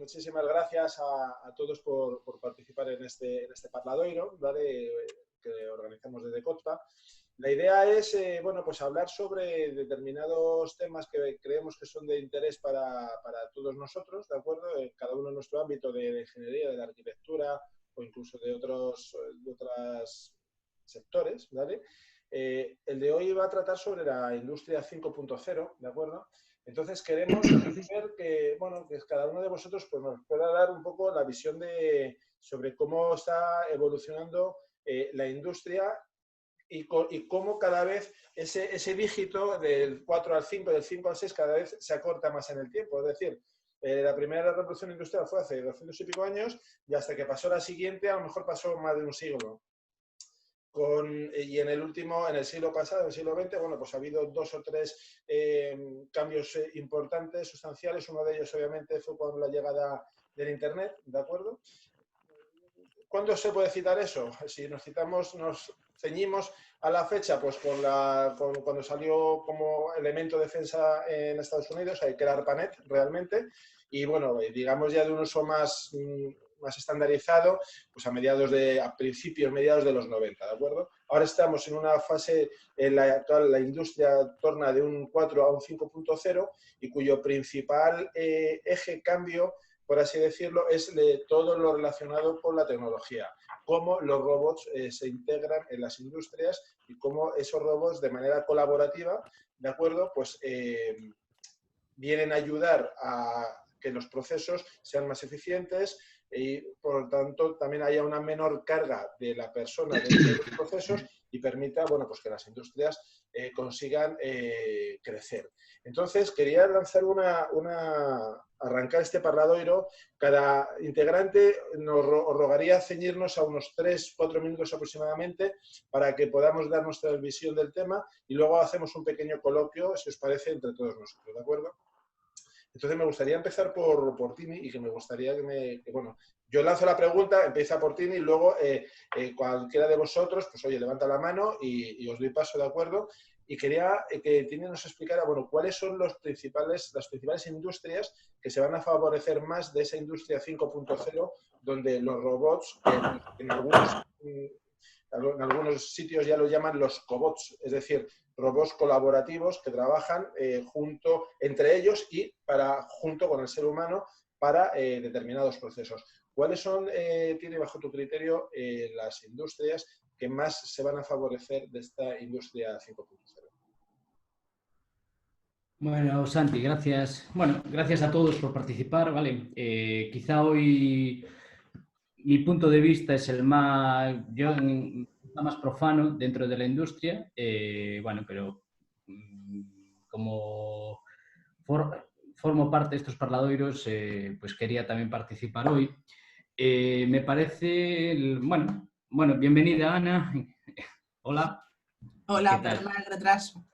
muchísimas gracias a todos por participar en este parladoiro, ¿vale? Que organizamos desde COTPA. La idea es, bueno, pues hablar sobre determinados temas que creemos que son de interés para todos nosotros, ¿de acuerdo? Cada uno en nuestro ámbito de ingeniería, de la arquitectura o incluso de otros sectores, ¿vale? El de hoy va a tratar sobre la industria 5.0, ¿de acuerdo? Entonces queremos ver que, bueno, que cada uno de vosotros pues, nos pueda dar un poco la visión sobre cómo está evolucionando la industria y cómo cada vez ese dígito del 4 al 5, del 5 al 6, cada vez se acorta más en el tiempo. Es decir, la primera revolución industrial fue hace 200 y pico años y hasta que pasó la siguiente a lo mejor pasó más de un siglo. Y en el siglo pasado, en el siglo XX, bueno, pues ha habido 2 o 3 cambios importantes, sustanciales. Uno de ellos, obviamente, fue con la llegada del Internet, ¿de acuerdo? ¿Cuándo se puede citar eso? Si nos ceñimos a la fecha, pues cuando salió como elemento de defensa en Estados Unidos, que era ARPANET realmente, y bueno, digamos ya de un uso más estandarizado, pues a principios, mediados de los 90, ¿de acuerdo? Ahora estamos en una fase en la cual la industria torna de un 4 a un 5.0 y cuyo principal eje cambio, por así decirlo, es todo lo relacionado con la tecnología, cómo los robots se integran en las industrias y cómo esos robots de manera colaborativa, ¿de acuerdo? Pues vienen a ayudar a que los procesos sean más eficientes y, por lo tanto, también haya una menor carga de la persona dentro de los procesos y permita, bueno, pues que las industrias consigan crecer. Entonces, quería lanzar arrancar este parladoiro. Cada integrante os rogaría ceñirnos a unos 3-4 minutos aproximadamente para que podamos dar nuestra visión del tema y luego hacemos un pequeño coloquio, si os parece, entre todos nosotros, ¿de acuerdo? Entonces me gustaría empezar por Tini y que me gustaría bueno, yo lanzo la pregunta, empieza por Tini y luego cualquiera de vosotros, pues oye, levanta la mano y os doy paso, ¿de acuerdo? Y quería que Tini nos explicara, bueno, cuáles son las principales industrias que se van a favorecer más de esa industria 5.0, donde los robots, en algunos sitios ya lo llaman los cobots, es decir, robots colaborativos que trabajan entre ellos y junto con el ser humano para determinados procesos. ¿Cuáles son, tiene bajo tu criterio, las industrias que más se van a favorecer de esta industria 5.0? Bueno, Santi, gracias. Bueno, gracias a todos por participar, ¿vale? Quizá hoy mi punto de vista es el más profano dentro de la industria, bueno, pero como formo parte de estos parladoiros, pues quería también participar hoy. Me parece, bueno, bienvenida, Ana. Hola. Hola, perdona el retraso.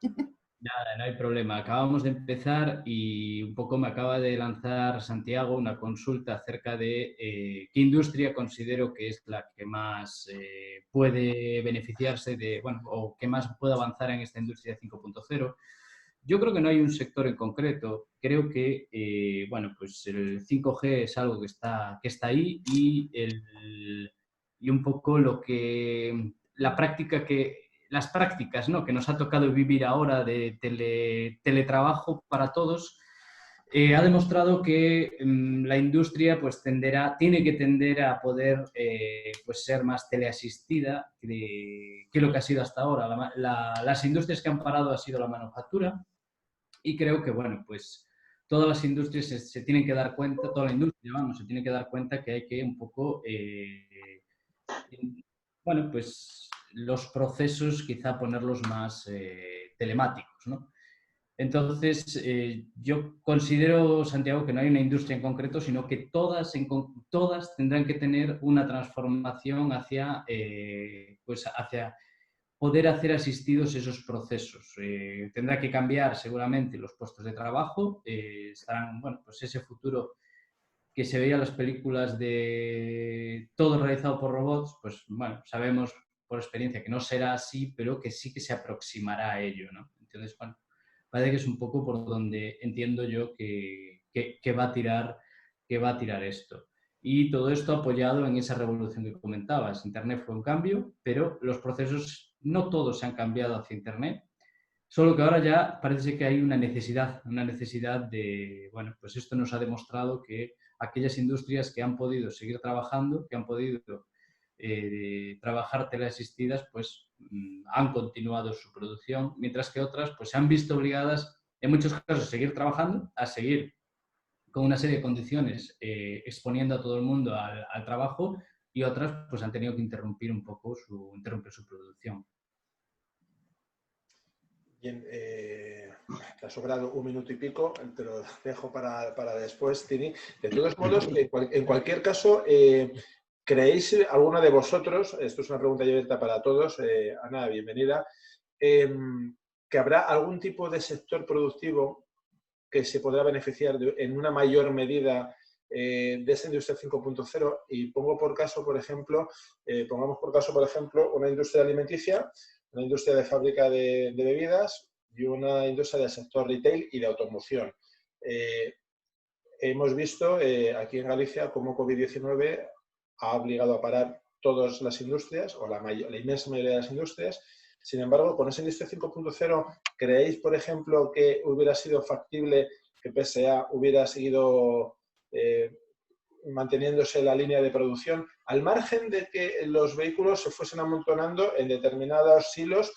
Nada, no hay problema. Acabamos de empezar y un poco me acaba de lanzar Santiago una consulta acerca de qué industria considero que es la que más puede beneficiarse o que más puede avanzar en esta industria 5.0. Yo creo que no hay un sector en concreto. Creo que, bueno, pues el 5G es algo que está ahí y un poco las prácticas, ¿no?, que nos ha tocado vivir ahora de teletrabajo para todos, ha demostrado que la industria pues tiene que tender a poder pues ser más teleasistida que lo que ha sido hasta ahora. Las industrias que han parado ha sido la manufactura y creo que, bueno, pues todas las industrias se tienen que dar cuenta, toda la industria, vamos, se tiene que dar cuenta que hay que un poco, bueno, pues los procesos quizá ponerlos más telemáticos, ¿no? Entonces, yo considero, Santiago, que no hay una industria en concreto, sino que todas tendrán que tener una transformación hacia poder hacer asistidos esos procesos. Tendrá que cambiar seguramente los puestos de trabajo, estarán, bueno, pues ese futuro que se veía en las películas de todo realizado por robots, pues bueno, sabemos por experiencia que no será así, pero que sí que se aproximará a ello, ¿no? Entonces, bueno, parece que es un poco por donde entiendo yo que va a tirar que va a tirar esto. Y todo esto apoyado en esa revolución que comentabas. Internet fue un cambio, pero los procesos no todos se han cambiado hacia Internet. Solo que ahora ya parece que hay una necesidad de, bueno, pues esto nos ha demostrado que aquellas industrias que han podido seguir trabajando, que han podido trabajar teleasistidas, pues han continuado su producción, mientras que otras pues se han visto obligadas, en muchos casos, a seguir trabajando, a seguir con una serie de condiciones exponiendo a todo el mundo al trabajo, y otras pues han tenido que interrumpir su producción. Bien, te ha sobrado 1 minuto y pico, te lo dejo para después, Tini. De todos modos, en cualquier caso, ¿creéis alguno de vosotros, esto es una pregunta abierta para todos, Ana, bienvenida, que habrá algún tipo de sector productivo que se podrá beneficiar en una mayor medida de esa industria 5.0? Y pongamos por caso, por ejemplo, una industria alimenticia, una industria de fábrica de bebidas y una industria del sector retail y de automoción. Hemos visto aquí en Galicia cómo COVID-19 ha obligado a parar todas las industrias, o la inmensa mayoría de las industrias. Sin embargo, con esa industria 5.0, ¿creéis, por ejemplo, que hubiera sido factible que PSA hubiera seguido manteniéndose la línea de producción, al margen de que los vehículos se fuesen amontonando en determinados silos,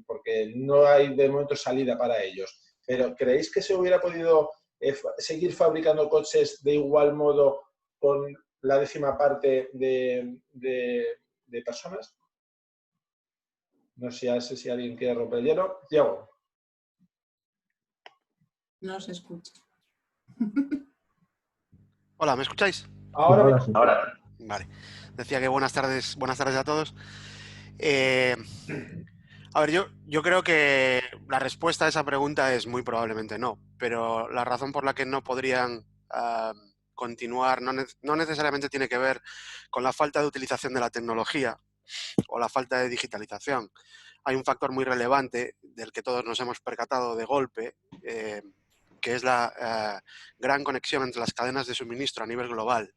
porque no hay de momento salida para ellos? Pero ¿creéis que se hubiera podido seguir fabricando coches de igual modo con la 10ª parte de personas? No sé si alguien quiere romper el hielo. Diego. No se escucha. Hola, ¿me escucháis? Ahora. Vale. Decía que buenas tardes a todos. A ver, yo creo que la respuesta a esa pregunta es muy probablemente no, pero la razón por la que no podrían continuar no necesariamente tiene que ver con la falta de utilización de la tecnología o la falta de digitalización. Hay un factor muy relevante del que todos nos hemos percatado de golpe, que es la gran conexión entre las cadenas de suministro a nivel global,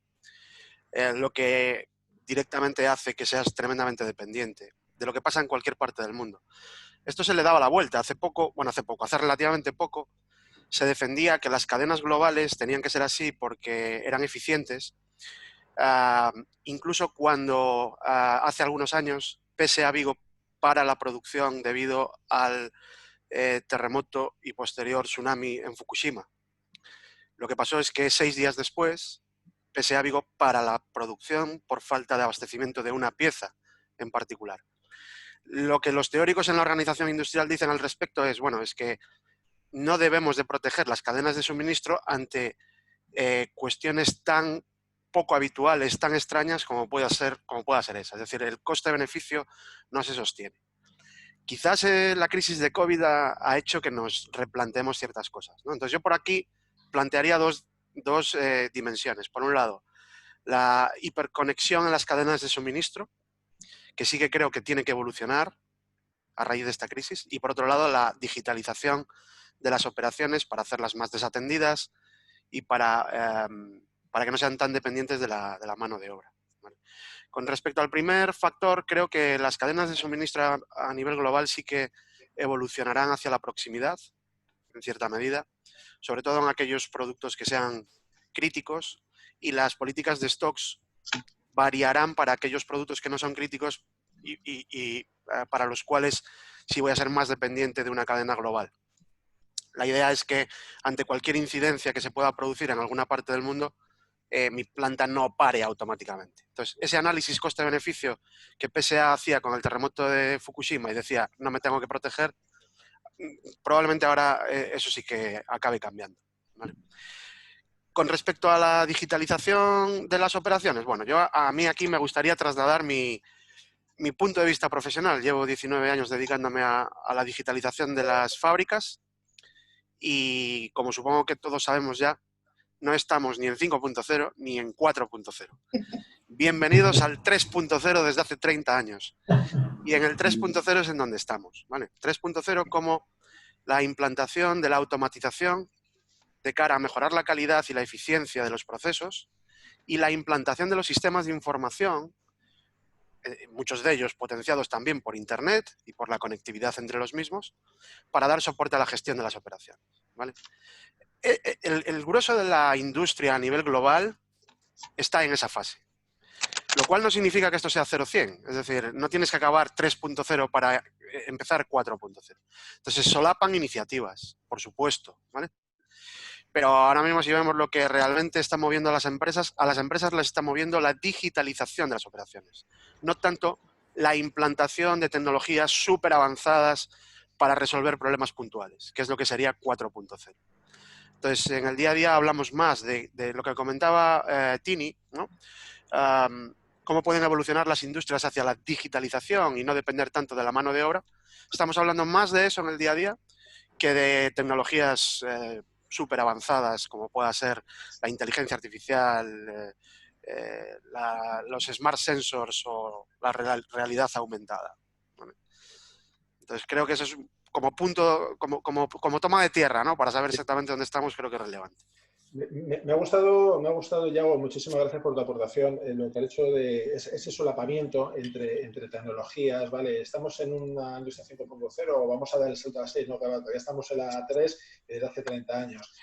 lo que directamente hace que seas tremendamente dependiente de lo que pasa en cualquier parte del mundo. Esto se le daba la vuelta hace relativamente poco, se defendía que las cadenas globales tenían que ser así porque eran eficientes, incluso cuando hace algunos años PSA Vigo para la producción debido al terremoto y posterior tsunami en Fukushima. Lo que pasó es que 6 días después, PSA Vigo para la producción por falta de abastecimiento de una pieza en particular. Lo que los teóricos en la organización industrial dicen al respecto es, bueno, es que no debemos de proteger las cadenas de suministro ante cuestiones tan poco habituales, tan extrañas como pueda ser esa. Es decir, el coste-beneficio no se sostiene. Quizás la crisis de COVID ha hecho que nos replanteemos ciertas cosas, ¿no? Entonces yo por aquí plantearía dos dimensiones. Por un lado, la hiperconexión en las cadenas de suministro, que sí que creo que tiene que evolucionar a raíz de esta crisis. Y por otro lado, la digitalización de las operaciones para hacerlas más desatendidas y para que no sean tan dependientes de la mano de obra. ¿Vale? Con respecto al primer factor, creo que las cadenas de suministro a nivel global sí que evolucionarán hacia la proximidad, en cierta medida, sobre todo en aquellos productos que sean críticos, y las políticas de stocks variarán para aquellos productos que no son críticos y para los cuales sí voy a ser más dependiente de una cadena global. La idea es que ante cualquier incidencia que se pueda producir en alguna parte del mundo, mi planta no pare automáticamente. Entonces, ese análisis coste-beneficio que PSA hacía con el terremoto de Fukushima y decía, no me tengo que proteger, probablemente ahora eso sí que acabe cambiando, ¿vale? Con respecto a la digitalización de las operaciones, bueno, a mí aquí me gustaría trasladar mi punto de vista profesional. Llevo 19 años dedicándome a la digitalización de las fábricas y, como supongo que todos sabemos ya, no estamos ni en 5.0 ni en 4.0. Bienvenidos al 3.0 desde hace 30 años. Y en el 3.0 es en donde estamos, ¿vale? 3.0 como la implantación de la automatización de cara a mejorar la calidad y la eficiencia de los procesos y la implantación de los sistemas de información, muchos de ellos potenciados también por Internet y por la conectividad entre los mismos, para dar soporte a la gestión de las operaciones, ¿vale? El grueso de la industria a nivel global está en esa fase, lo cual no significa que esto sea 0-100, es decir, no tienes que acabar 3.0 para empezar 4.0. Entonces solapan iniciativas, por supuesto, ¿vale? Pero ahora mismo si vemos lo que realmente está moviendo a las empresas les está moviendo la digitalización de las operaciones, no tanto la implantación de tecnologías súper avanzadas para resolver problemas puntuales, que es lo que sería 4.0. Entonces, en el día a día hablamos más de lo que comentaba Tini, ¿no? Cómo pueden evolucionar las industrias hacia la digitalización y no depender tanto de la mano de obra. Estamos hablando más de eso en el día a día que de tecnologías súper avanzadas, como pueda ser la inteligencia artificial, los smart sensors o la realidad aumentada, ¿vale? Entonces, creo que eso es como punto, como toma de tierra, ¿no? Para saber exactamente dónde estamos, creo que es relevante. Me ha gustado, Yago, muchísimas gracias por tu aportación. Lo que ha hecho de ese solapamiento entre tecnologías, ¿vale? Estamos en una industria 5.0 o vamos a dar el salto a la 6, ¿no? Todavía estamos en la 3 desde hace 30 años.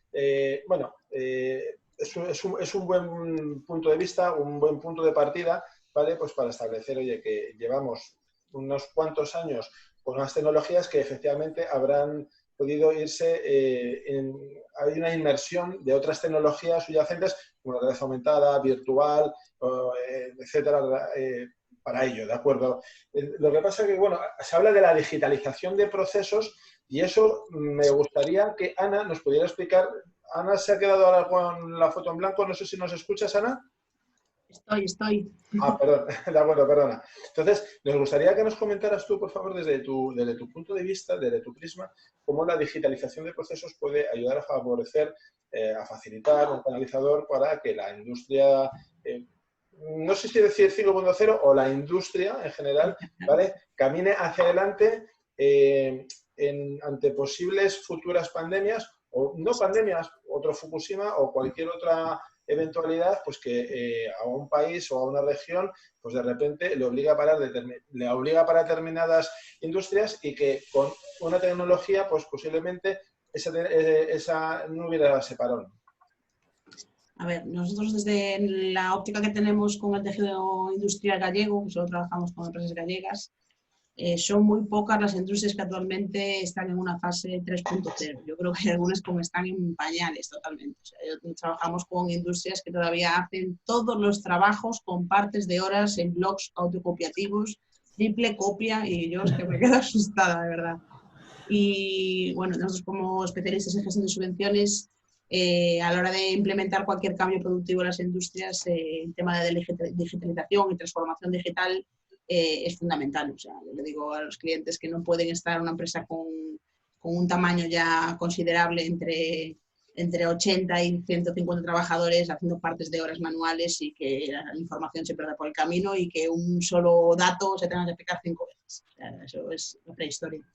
Es un buen punto de vista, un buen punto de partida, ¿vale? Pues para establecer, oye, que llevamos unos cuantos años con unas tecnologías que efectivamente habrán podido irse, hay una inmersión de otras tecnologías subyacentes, como la realidad aumentada, virtual, etcétera, para ello, ¿de acuerdo? Lo que pasa es que, bueno, se habla de la digitalización de procesos y eso me gustaría que Ana nos pudiera explicar. Ana se ha quedado ahora con la foto en blanco, no sé si nos escuchas, Ana. Estoy. Perdón, de acuerdo, perdona. Entonces, nos gustaría que nos comentaras tú, por favor, desde tu punto de vista, desde tu prisma, cómo la digitalización de procesos puede ayudar a favorecer, a facilitar un canalizador para que la industria, no sé si decir 5.0 o la industria en general, ¿vale?, camine hacia adelante ante posibles futuras pandemias, o no pandemias, otro Fukushima o cualquier otra eventualidad, pues que a un país o a una región, pues de repente le obliga a parar determinadas industrias y que con una tecnología, pues posiblemente esa no hubiera ese parón. A ver, nosotros desde la óptica que tenemos con el tejido industrial gallego, que solo trabajamos con empresas gallegas, son muy pocas las industrias que actualmente están en una fase 3.0. Yo creo que hay algunas como están en pañales totalmente. O sea, trabajamos con industrias que todavía hacen todos los trabajos con partes de horas en blogs autocopiativos, triple copia, y yo es que me quedo asustada, de verdad. Y bueno, nosotros como especialistas en gestión de subvenciones, a la hora de implementar cualquier cambio productivo en las industrias, el tema de digitalización y transformación digital es fundamental. O sea, yo le digo a los clientes que no pueden estar una empresa con un tamaño ya considerable entre 80 y 150 trabajadores haciendo partes de horas manuales y que la información se pierda por el camino y que un solo dato se tenga que explicar 5 veces. O sea, eso es la prehistoria.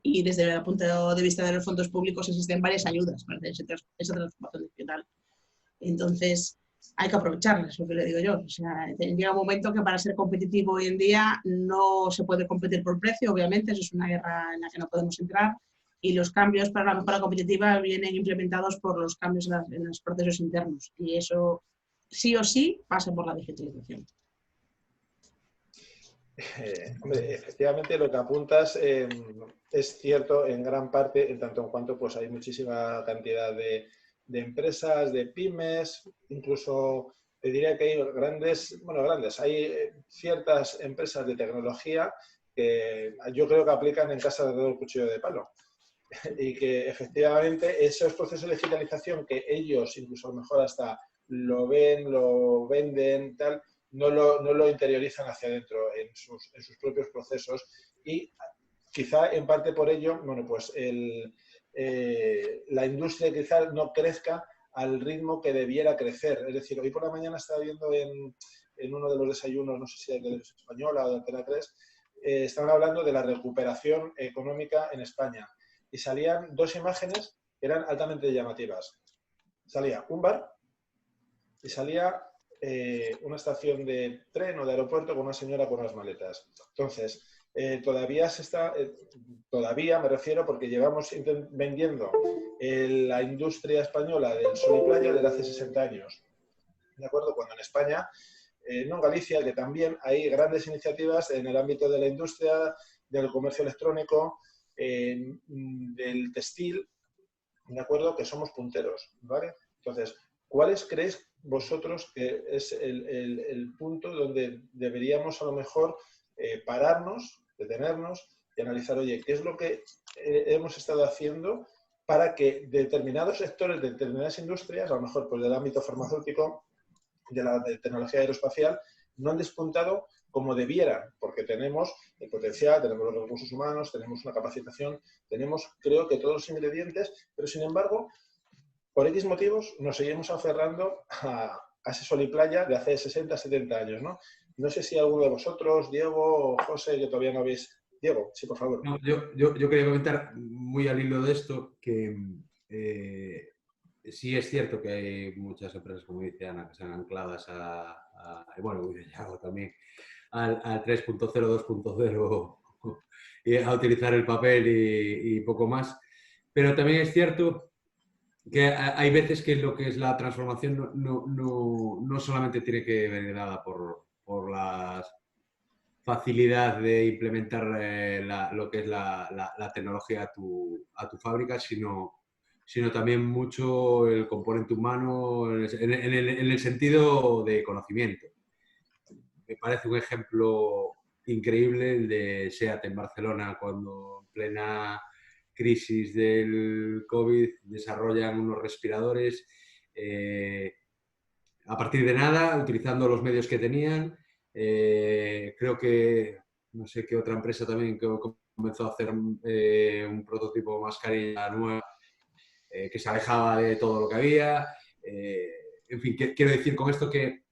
Y desde el punto de vista de los fondos públicos existen varias ayudas para hacer esa transformación digital. Entonces, hay que aprovecharlas, es lo que le digo yo. O sea, llega un momento que para ser competitivo hoy en día no se puede competir por precio, obviamente, eso es una guerra en la que no podemos entrar, y los cambios para la mejora competitiva vienen implementados por los cambios en los procesos internos, y eso sí o sí pasa por la digitalización. Hombre, efectivamente lo que apuntas es cierto en gran parte, en tanto en cuanto pues hay muchísima cantidad de empresas, de pymes, incluso te diría que hay hay ciertas empresas de tecnología que yo creo que aplican en casa de el cuchillo de palo. Y que efectivamente esos procesos de digitalización que ellos incluso a lo mejor hasta lo ven, lo venden, tal, no lo interiorizan hacia adentro en sus propios procesos, y quizá en parte por ello, bueno, pues la industria quizá no crezca al ritmo que debiera crecer. Es decir, hoy por la mañana estaba viendo en uno de los desayunos, no sé si es de Española o de Antena 3, estaban hablando de la recuperación económica en España y salían dos imágenes eran altamente llamativas. Salía un bar y salía una estación de tren o de aeropuerto con una señora con unas maletas. Entonces, todavía me refiero porque llevamos vendiendo la industria española del sol y playa desde hace 60 años. ¿De acuerdo? Cuando en España, no en Galicia, que también hay grandes iniciativas en el ámbito de la industria, del comercio electrónico, del textil, ¿de acuerdo? Que somos punteros, ¿vale? Entonces, ¿cuáles creéis vosotros que es el punto donde deberíamos a lo mejor pararnos, detenernos y analizar, oye, ¿qué es lo que hemos estado haciendo para que determinados sectores de determinadas industrias, a lo mejor pues del ámbito farmacéutico, de la tecnología aeroespacial, no han despuntado como debieran? Porque tenemos el potencial, tenemos los recursos humanos, tenemos una capacitación, tenemos, creo que, todos los ingredientes, pero sin embargo, por X motivos, nos seguimos aferrando a ese sol y playa de hace 60, 70 años, ¿no? No sé si alguno de vosotros, Diego o José, que todavía no habéis... Diego, sí, por favor. No, yo quería comentar, muy al hilo de esto, que sí es cierto que hay muchas empresas, como dice Ana, que están ancladas bueno, Yago también, al 3.0, 2.0 y a utilizar el papel y poco más. Pero también es cierto que hay veces que lo que es la transformación no solamente tiene que venir dada por la facilidad de implementar lo que es la tecnología a tu fábrica, sino también mucho el componente humano en el sentido de conocimiento. Me parece un ejemplo increíble el de SEAT en Barcelona, cuando en plena crisis del COVID desarrollan unos respiradores a partir de nada, utilizando los medios que tenían. Creo que no sé qué otra empresa también que comenzó a hacer un prototipo de mascarilla nueva que se alejaba de todo lo que había. En fin, quiero decir con esto que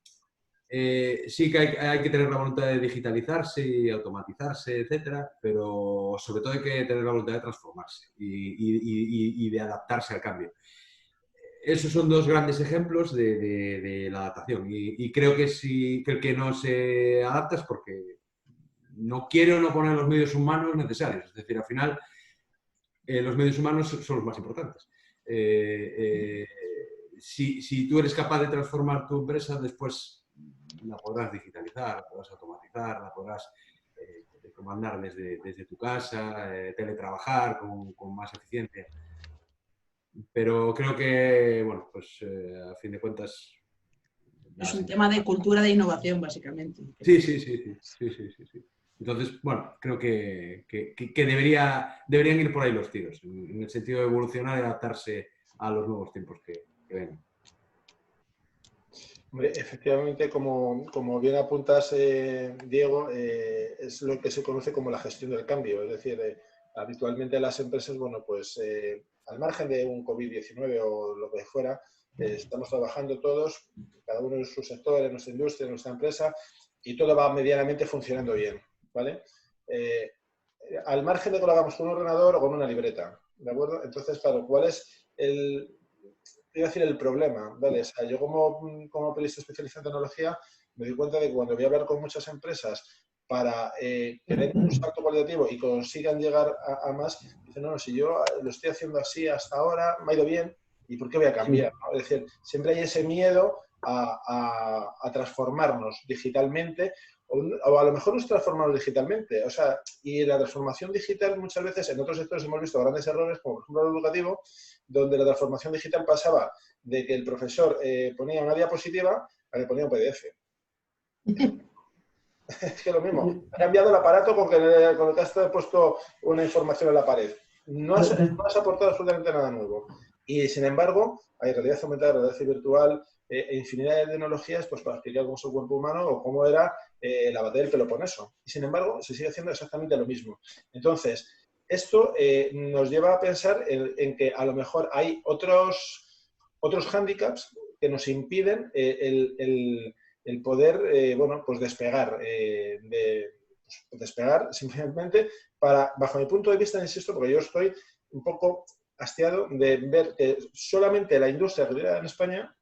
sí que hay que tener la voluntad de digitalizarse y automatizarse, etcétera, pero sobre todo hay que tener la voluntad de transformarse y de adaptarse al cambio. Esos son dos grandes ejemplos de la adaptación y creo que el que no se adapta es porque no quiere o no pone los medios humanos necesarios. Es decir, al final los medios humanos son los más importantes. Si tú eres capaz de transformar tu empresa, después la podrás digitalizar, la podrás automatizar, la podrás comandar desde tu casa, teletrabajar con más eficiencia. Pero creo que, bueno, pues a fin de cuentas... Es un tema de cultura de innovación, básicamente. Sí. Entonces, bueno, creo que deberían ir por ahí los tiros, en el sentido de evolucionar y adaptarse a los nuevos tiempos que vengan. Hombre, efectivamente, como bien apuntas, Diego, es lo que se conoce como la gestión del cambio. Es decir, habitualmente las empresas, bueno, pues al margen de un COVID-19 o lo que fuera, estamos trabajando todos, cada uno en su sector, en nuestra industria, en nuestra empresa, y todo va medianamente funcionando bien, ¿vale? Al margen de que lo hagamos con un ordenador o con una libreta, ¿de acuerdo? Entonces, claro, ¿cuál es el problema? ¿Vale? O sea, yo como periodista especialista en tecnología me doy cuenta de que cuando voy a hablar con muchas empresas para que den un salto cualitativo y consigan llegar a más, dicen, no, si yo lo estoy haciendo así hasta ahora, me ha ido bien, ¿y por qué voy a cambiar? ¿No? Es decir, siempre hay ese miedo a transformarnos digitalmente o a lo mejor no es transformarnos digitalmente. O sea, y la transformación digital muchas veces en otros sectores hemos visto grandes errores, como por ejemplo el educativo, donde la transformación digital pasaba de que el profesor ponía una diapositiva a que ponía un PDF. Es que lo mismo, ha cambiado el aparato con el que has puesto una información en la pared. No has aportado absolutamente nada nuevo. Y sin embargo, hay realidad aumentada, realidad virtual, infinidad de tecnologías pues, para explicar cómo es el cuerpo humano o cómo era la batalla del Peloponeso. Y sin embargo, se sigue haciendo exactamente lo mismo. Entonces, esto nos lleva a pensar en que a lo mejor hay otros hándicaps que nos impiden el poder, bueno, pues despegar, despegar simplemente para, bajo mi punto de vista, insisto, porque yo estoy un poco hastiado de ver que solamente la industria que queda en España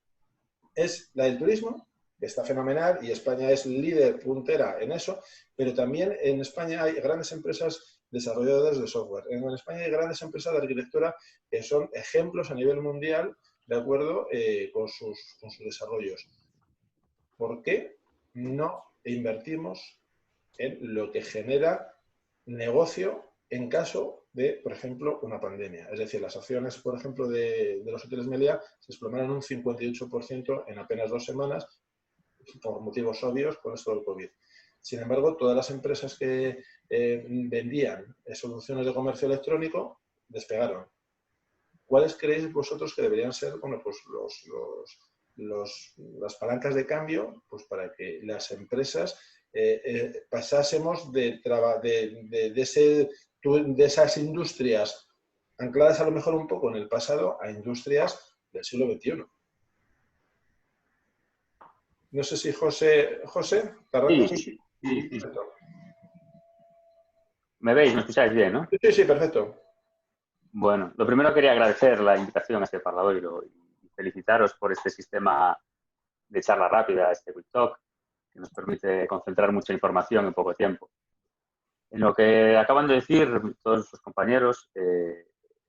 es la del turismo, que está fenomenal y España es líder puntera en eso, pero también en España hay grandes empresas desarrolladoras de software. En España hay grandes empresas de arquitectura que son ejemplos a nivel mundial, de acuerdo, con sus desarrollos. ¿Por qué no invertimos en lo que genera negocio en caso de, por ejemplo, una pandemia? Es decir, las acciones, por ejemplo, de los hoteles Meliá se desplomaron un 58% en apenas 2 semanas, por motivos obvios, con esto del COVID. Sin embargo, todas las empresas que vendían soluciones de comercio electrónico despegaron. ¿Cuáles creéis vosotros que deberían ser, bueno, pues las palancas de cambio, pues para que las empresas pasásemos de esas industrias ancladas a lo mejor un poco en el pasado a industrias del siglo XXI? No sé si José, ¿te arrancas? Sí. ¿Me veis? ¿Me escucháis bien, no? Sí, perfecto. Bueno, lo primero quería agradecer la invitación a este Parladoiro y felicitaros por este sistema de charla rápida, este Quick Talk, que nos permite concentrar mucha información en poco tiempo. En lo que acaban de decir todos sus compañeros,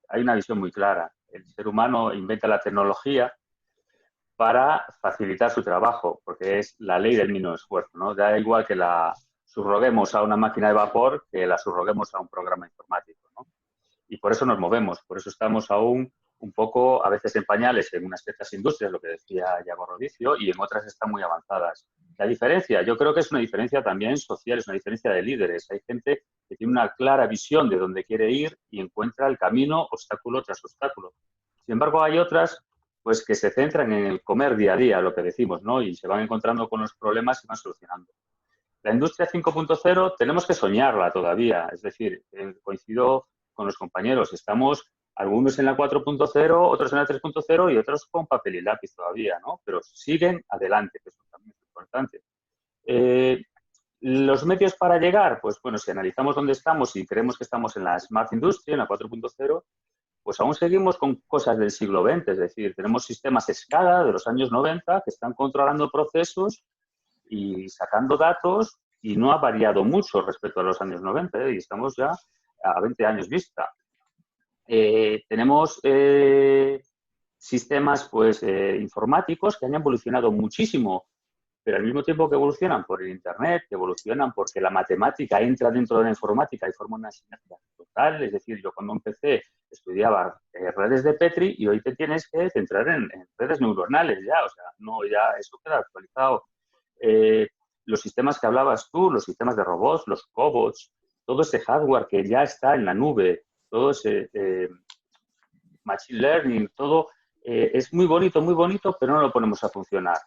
hay una visión muy clara. El ser humano inventa la tecnología para facilitar su trabajo, porque es la ley del mínimo esfuerzo, ¿no? Da igual que la subroguemos a una máquina de vapor que la subroguemos a un programa informático, ¿no? Y por eso nos movemos, por eso estamos aún un poco, a veces en pañales, en unas ciertas industrias, lo que decía Yago Rodicio, y en otras están muy avanzadas. La diferencia, yo creo que es una diferencia también social, es una diferencia de líderes. Hay gente que tiene una clara visión de dónde quiere ir y encuentra el camino obstáculo tras obstáculo. Sin embargo, hay otras pues que se centran en el comer día a día, lo que decimos, ¿no? Y se van encontrando con los problemas y van solucionando. La industria 5.0 tenemos que soñarla todavía, es decir, coincido con los compañeros, estamos algunos en la 4.0, otros en la 3.0 y otros con papel y lápiz todavía, ¿no? Pero siguen adelante, que eso también es importante. Los medios para llegar, pues bueno, si analizamos dónde estamos y creemos que estamos en la Smart Industry, en la 4.0, pues aún seguimos con cosas del siglo XX, es decir, tenemos sistemas SCADA de los años 90 que están controlando procesos y sacando datos y no ha variado mucho respecto a los años 90 y estamos ya a 20 años vista. Tenemos sistemas pues, informáticos que han evolucionado muchísimo, pero al mismo tiempo que evolucionan por el Internet, que evolucionan porque la matemática entra dentro de la informática y forma una sinergia total. Es decir, yo cuando empecé estudiaba redes de Petri y hoy te tienes que centrar en redes neuronales ya, o sea, no, ya eso queda actualizado. Los sistemas que hablabas tú, los sistemas de robots, los cobots, todo ese hardware que ya está en la nube, todo ese machine learning, todo es muy bonito, pero no lo ponemos a funcionar.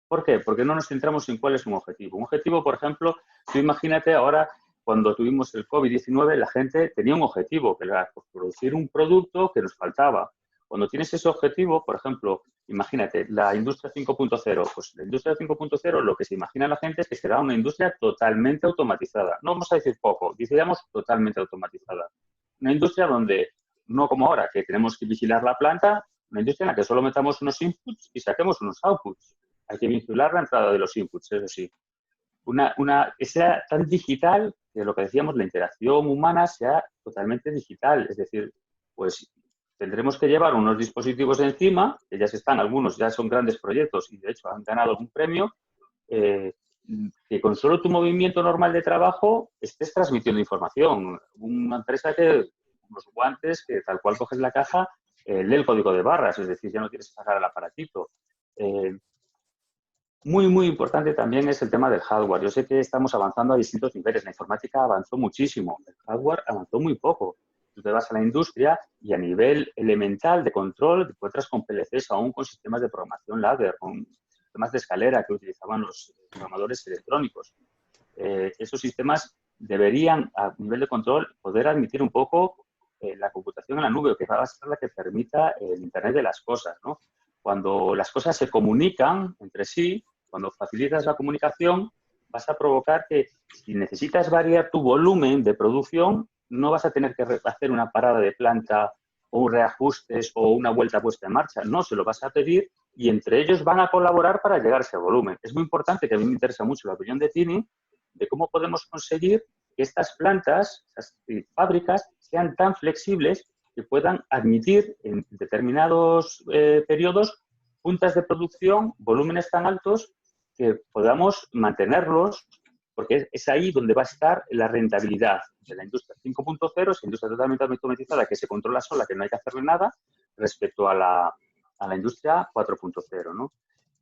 ¿Por qué? Porque no nos centramos en cuál es un objetivo. Un objetivo, por ejemplo, tú imagínate ahora, cuando tuvimos el COVID-19, la gente tenía un objetivo, que era producir un producto que nos faltaba. Cuando tienes ese objetivo, por ejemplo, imagínate, la industria 5.0, pues la industria 5.0 lo que se imagina la gente es que será una industria totalmente automatizada. No vamos a decir poco, digamos totalmente automatizada. Una industria donde, no como ahora, que tenemos que vigilar la planta, una industria en la que solo metamos unos inputs y saquemos unos outputs. Hay que vigilar la entrada de los inputs, eso sí. Que sea tan digital que lo que decíamos, la interacción humana sea totalmente digital. Es decir, pues tendremos que llevar unos dispositivos encima, que ya están, algunos ya son grandes proyectos y de hecho han ganado algún premio, que con solo tu movimiento normal de trabajo estés transmitiendo información. Una empresa que, unos guantes, que tal cual coges la caja, lee el código de barras, es decir, ya no tienes que sacar el aparatito. Muy importante también es el tema del hardware. Yo sé que estamos avanzando a distintos niveles. La informática avanzó muchísimo. El hardware avanzó muy poco. Tú te vas a la industria y a nivel elemental de control te encuentras con PLCs aún con sistemas de programación ladder, con sistemas de escalera que utilizaban los programadores electrónicos. Esos sistemas deberían, a nivel de control, poder admitir un poco la computación en la nube, que va a ser la que permita el Internet de las cosas, ¿no? Cuando las cosas se comunican entre sí, cuando facilitas la comunicación, vas a provocar que si necesitas variar tu volumen de producción, no vas a tener que hacer una parada de planta o reajustes o una vuelta puesta en marcha. No, se lo vas a pedir y entre ellos van a colaborar para llegar a ese volumen. Es muy importante, que a mí me interesa mucho la opinión de Tini, de cómo podemos conseguir que estas plantas, estas fábricas, sean tan flexibles que puedan admitir en determinados periodos puntas de producción, volúmenes tan altos que podamos mantenerlos, porque es ahí donde va a estar la rentabilidad de la industria 5.0, esa industria totalmente automatizada que se controla sola, que no hay que hacerle nada, respecto a la industria 4.0, ¿no?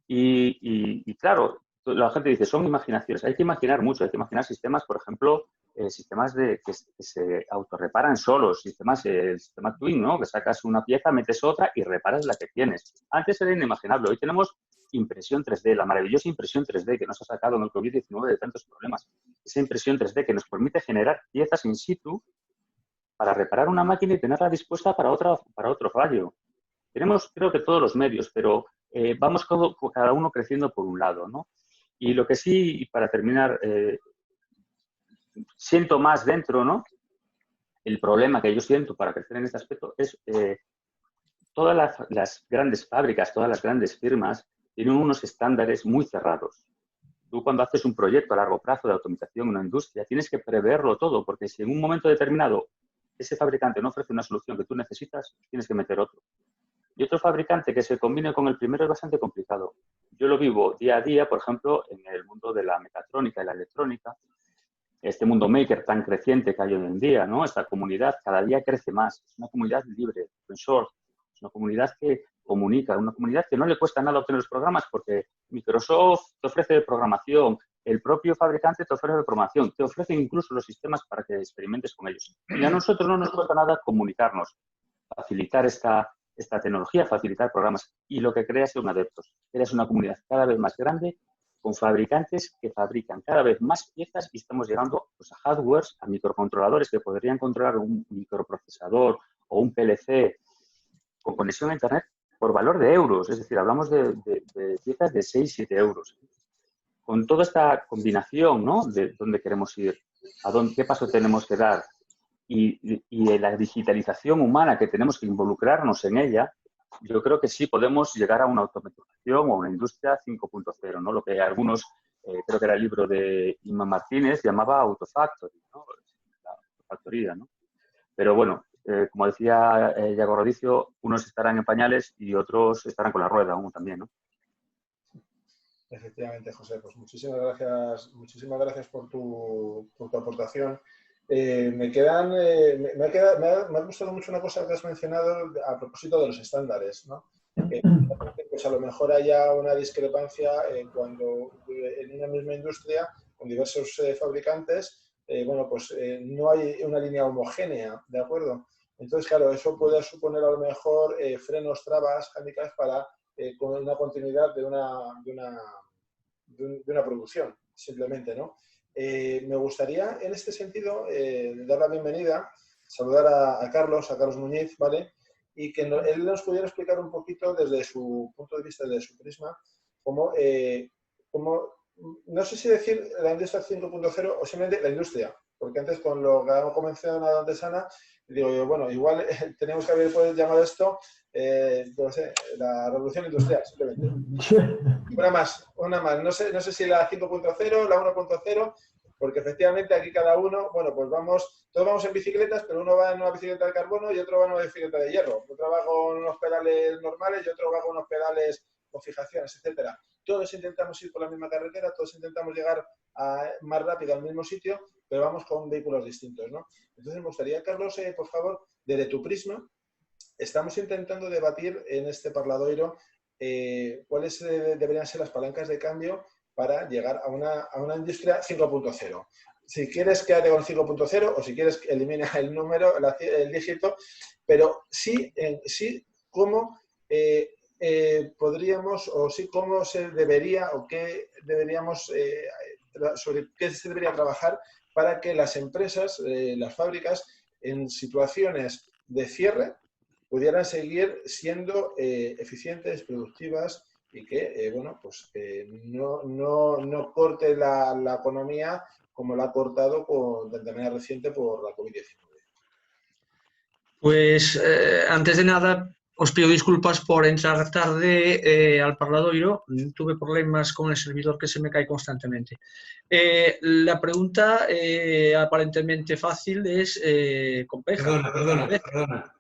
Y claro, la gente dice, son imaginaciones. Hay que imaginar mucho, hay que imaginar sistemas, por ejemplo, sistemas que se autorreparan solos, el sistema Twin, ¿no? Que sacas una pieza, metes otra y reparas la que tienes. Antes era inimaginable. Hoy tenemos impresión 3D, la maravillosa impresión 3D que nos ha sacado en el COVID-19 de tantos problemas. Esa impresión 3D que nos permite generar piezas in situ para reparar una máquina y tenerla dispuesta para otro fallo. Tenemos, creo que, todos los medios, pero vamos cada uno creciendo por un lado, ¿no? Y lo que sí, para terminar, siento más dentro, ¿no? El problema que yo siento para crecer en este aspecto es todas las grandes fábricas, todas las grandes firmas tienen unos estándares muy cerrados. Tú cuando haces un proyecto a largo plazo de automatización en una industria, tienes que preverlo todo, porque si en un momento determinado ese fabricante no ofrece una solución que tú necesitas, tienes que meter otro. Y otro fabricante que se combine con el primero es bastante complicado. Yo lo vivo día a día, por ejemplo, en el mundo de la mecatrónica y la electrónica, este mundo maker tan creciente que hay hoy en día, ¿no? Esta comunidad cada día crece más. Es una comunidad libre, open source. Es una comunidad que comunica, una comunidad que no le cuesta nada obtener los programas porque Microsoft te ofrece programación, el propio fabricante te ofrece programación, te ofrece incluso los sistemas para que experimentes con ellos. Y a nosotros no nos cuesta nada comunicarnos, facilitar esta tecnología, facilitar programas. Y lo que crea es un adeptos. Eres una comunidad cada vez más grande con fabricantes que fabrican cada vez más piezas y estamos llegando pues, a hardwares, a microcontroladores que podrían controlar un microprocesador o un PLC con conexión a Internet por valor de euros. Es decir, hablamos de piezas de 6-7 euros. Con toda esta combinación, ¿no? De dónde queremos ir, qué paso tenemos que dar y la digitalización humana que tenemos que involucrarnos en ella, yo creo que sí podemos llegar a una automatización o una industria 5.0, ¿no? Lo que algunos, creo que era el libro de Inma Martínez, llamaba Autofactory, ¿no? La autofactoría, ¿no? Pero bueno, como decía Yago Rodicio, unos estarán en pañales y otros estarán con la rueda aún también, ¿no? Efectivamente, José, pues muchísimas gracias por tu aportación. Me ha gustado mucho una cosa que has mencionado a propósito de los estándares, ¿no? Pues a lo mejor haya una discrepancia cuando en una misma industria, con diversos fabricantes, bueno, pues no hay una línea homogénea, ¿de acuerdo? Entonces, claro, eso puede suponer a lo mejor frenos, trabas, handicaps para con una continuidad de una producción, simplemente, ¿no? Me gustaría, en este sentido, dar la bienvenida, saludar a Carlos Muñiz, ¿vale? Y que él nos pudiera explicar un poquito desde su punto de vista, desde su prisma, cómo no sé si decir la industria 5.0 o simplemente la industria, porque antes con lo que ha mencionado antes Ana, digo yo, bueno, igual tenemos que haber llamado esto, no sé, la revolución industrial, simplemente. Una más. No sé si la 5.0, la 1.0, porque efectivamente aquí cada uno, bueno, pues todos vamos en bicicletas, pero uno va en una bicicleta de carbono y otro va en una bicicleta de hierro. Otro va con unos pedales normales y otro va con unos pedales con fijaciones, etcétera. Todos intentamos ir por la misma carretera, todos intentamos llegar más rápido al mismo sitio, pero vamos con vehículos distintos, ¿no? Entonces me gustaría, Carlos, por favor, desde tu prisma, estamos intentando debatir en este parladoiro cuáles deberían ser las palancas de cambio para llegar a una industria 5.0. Si quieres, quédate con 5.0 o si quieres, elimina el número, el dígito, pero sí cómo podríamos, o sí cómo se debería, o qué deberíamos, sobre qué se debería trabajar para que las empresas, las fábricas, en situaciones de cierre, pudieran seguir siendo eficientes, productivas y que, bueno, pues no corte la economía como la ha cortado de manera reciente por la COVID-19. Pues, antes de nada, os pido disculpas por entrar tarde al parladoiro. Tuve problemas con el servidor que se me cae constantemente. La pregunta, aparentemente fácil, es compleja. Perdona.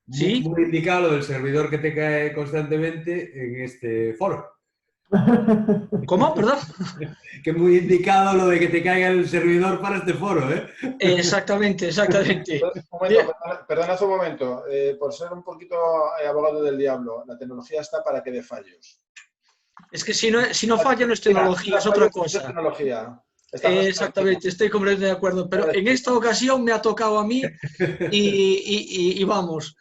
¿Sí? Muy indicado lo del servidor que te cae constantemente en este foro. ¿Cómo? ¿Perdón? Que muy indicado lo de que te caiga el servidor para este foro, ¿eh? Exactamente. Perdonad un momento, por ser un poquito abogado del diablo, la tecnología está para que dé fallos. Es que si no falla no es tecnología, es otra cosa. Es tecnología. Exactamente, estoy completamente de acuerdo, pero en esta ocasión me ha tocado a mí y vamos.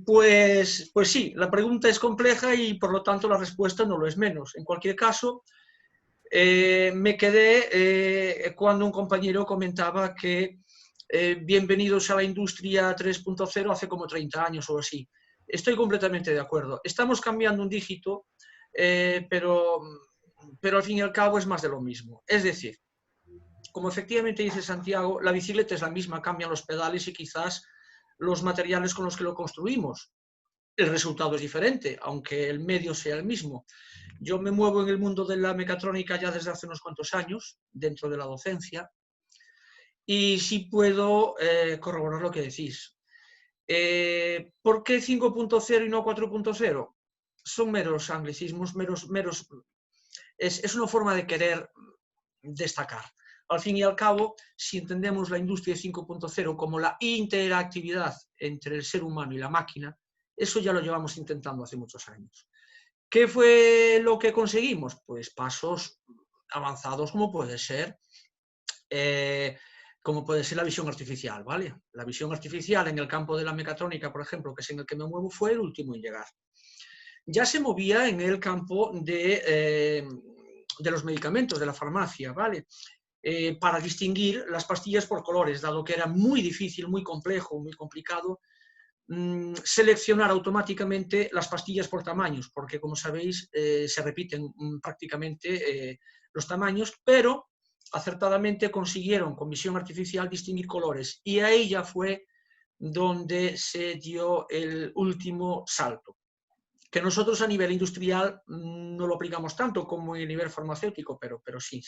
Pues sí, la pregunta es compleja y por lo tanto la respuesta no lo es menos. En cualquier caso, me quedé cuando un compañero comentaba que bienvenidos a la industria 3.0 hace como 30 años o así. Estoy completamente de acuerdo. Estamos cambiando un dígito, pero al fin y al cabo es más de lo mismo. Es decir, como efectivamente dice Santiago, la bicicleta es la misma, cambian los pedales y quizás los materiales con los que lo construimos. El resultado es diferente, aunque el medio sea el mismo. Yo me muevo en el mundo de la mecatrónica ya desde hace unos cuantos años, dentro de la docencia, y sí puedo corroborar lo que decís. ¿Por qué 5.0 y no 4.0? Son meros anglicismos, es una forma de querer destacar. Al fin y al cabo, si entendemos la industria 5.0 como la interactividad entre el ser humano y la máquina, eso ya lo llevamos intentando hace muchos años. ¿Qué fue lo que conseguimos? Pues pasos avanzados como puede ser la visión artificial, ¿vale? La visión artificial en el campo de la mecatrónica, por ejemplo, que es en el que me muevo, fue el último en llegar. Ya se movía en el campo de los medicamentos, de la farmacia, ¿vale? Para distinguir las pastillas por colores, dado que era muy difícil, muy complejo, muy complicado seleccionar automáticamente las pastillas por tamaños, porque como sabéis se repiten prácticamente los tamaños, pero acertadamente consiguieron con visión artificial distinguir colores y ahí ya fue donde se dio el último salto. Que nosotros a nivel industrial no lo aplicamos tanto como a nivel farmacéutico, pero sí.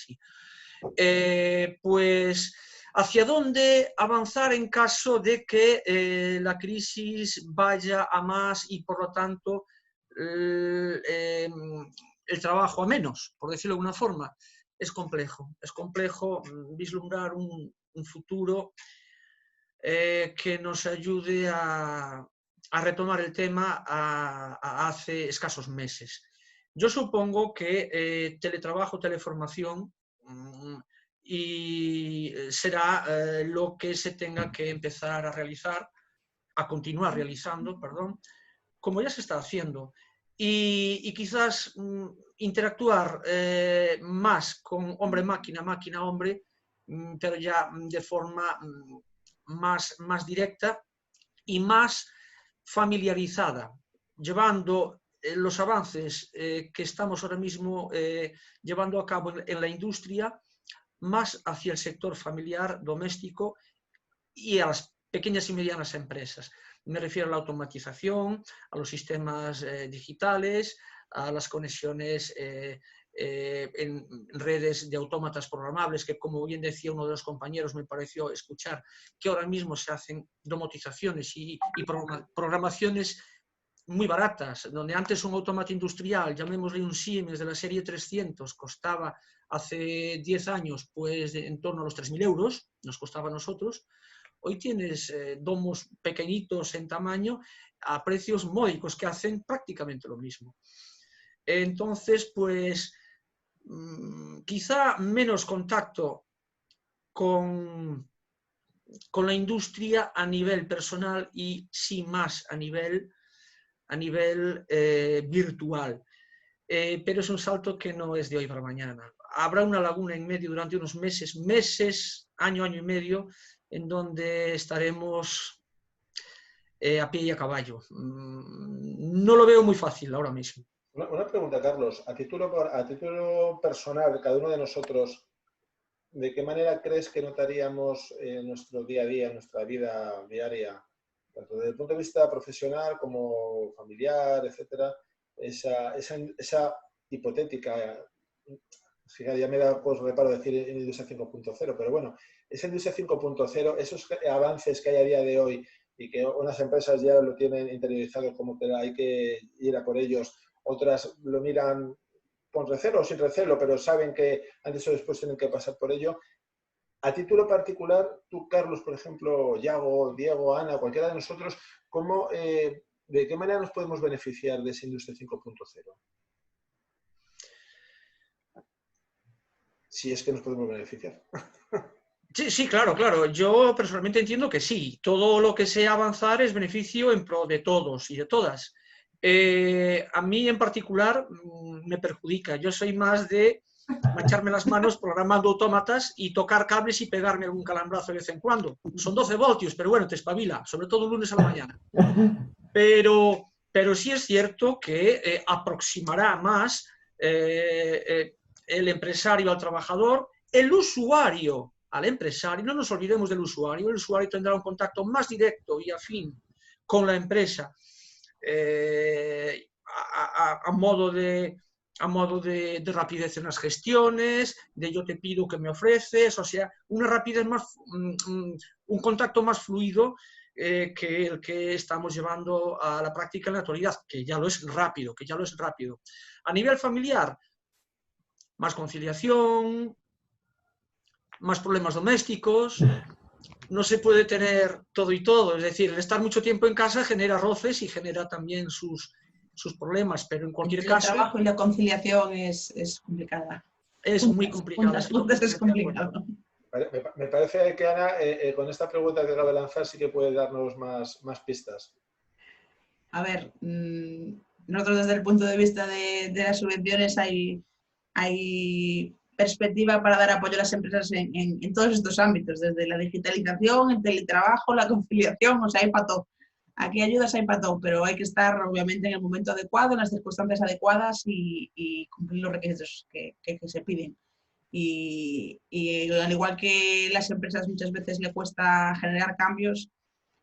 Pues, ¿hacia dónde avanzar en caso de que la crisis vaya a más y, por lo tanto, el trabajo a menos, por decirlo de alguna forma? Es complejo vislumbrar un futuro que nos ayude a retomar el tema a hace escasos meses. Yo supongo que teletrabajo, teleformación y será lo que se tenga que empezar a realizar, a continuar realizando, perdón, como ya se está haciendo. Y quizás interactuar más con hombre-máquina, máquina-hombre, pero ya de forma más directa y más familiarizada, llevando los avances que estamos ahora mismo llevando a cabo en la industria más hacia el sector familiar, doméstico y a las pequeñas y medianas empresas. Me refiero a la automatización, a los sistemas digitales, a las conexiones en redes de autómatas programables, que como bien decía uno de los compañeros, me pareció escuchar que ahora mismo se hacen domotizaciones y programaciones muy baratas, donde antes un automata industrial, llamémosle un Siemens de la serie 300, costaba hace 10 años pues en torno a los 3.000 euros, nos costaba a nosotros. Hoy tienes domos pequeñitos en tamaño a precios módicos que hacen prácticamente lo mismo. Entonces, pues quizá menos contacto con la industria a nivel personal y sí más a nivel virtual. Pero es un salto que no es de hoy para mañana. Habrá una laguna en medio durante unos meses, año y medio, en donde estaremos a pie y a caballo. No lo veo muy fácil ahora mismo. Una pregunta, Carlos. A título personal, cada uno de nosotros, ¿de qué manera crees que notaríamos en nuestro día a día, en nuestra vida diaria, tanto desde el punto de vista profesional como familiar, etcétera, esa hipotética, fíjate, ya me da pues, reparo decir en industria 5.0, pero bueno, esa industria 5.0, esos avances que hay a día de hoy y que unas empresas ya lo tienen interiorizado como que hay que ir a por ellos, otras lo miran con recelo o sin recelo, pero saben que antes o después tienen que pasar por ello. A título particular, tú, Carlos, por ejemplo, Yago, Diego, Ana, cualquiera de nosotros, ¿de qué manera nos podemos beneficiar de esa industria 5.0? Si es que nos podemos beneficiar. Sí, sí, claro, claro. Yo personalmente entiendo que sí. Todo lo que sea avanzar es beneficio en pro de todos y de todas. A mí en particular me perjudica. Yo soy más de mancharme las manos programando autómatas y tocar cables y pegarme algún calambrazo de vez en cuando. Son 12 voltios, pero bueno, te espabila, sobre todo el lunes a la mañana. Pero sí es cierto que aproximará más el empresario al trabajador, el usuario al empresario. No nos olvidemos del usuario. El usuario tendrá un contacto más directo y afín con la empresa a modo de rapidez en las gestiones, de yo te pido que me ofreces, o sea, una rapidez más, un contacto más fluido que el que estamos llevando a la práctica en la actualidad, que ya lo es rápido, A nivel familiar, más conciliación, más problemas domésticos. No se puede tener todo y todo, es decir, el estar mucho tiempo en casa genera roces y genera también sus problemas, pero en cualquier caso... El trabajo y la conciliación es complicada. Es muy complicado. Es complicado. Me parece que Ana, con esta pregunta que acaba de lanzar, sí que puede darnos más pistas. A ver, nosotros desde el punto de vista de las subvenciones hay perspectiva para dar apoyo a las empresas en todos estos ámbitos, desde la digitalización, el teletrabajo, la conciliación, o sea, hay para todo. Aquí ayudas hay para todo, pero hay que estar obviamente en el momento adecuado, en las circunstancias adecuadas y cumplir los requisitos que se piden. Y al igual que las empresas muchas veces le cuesta generar cambios,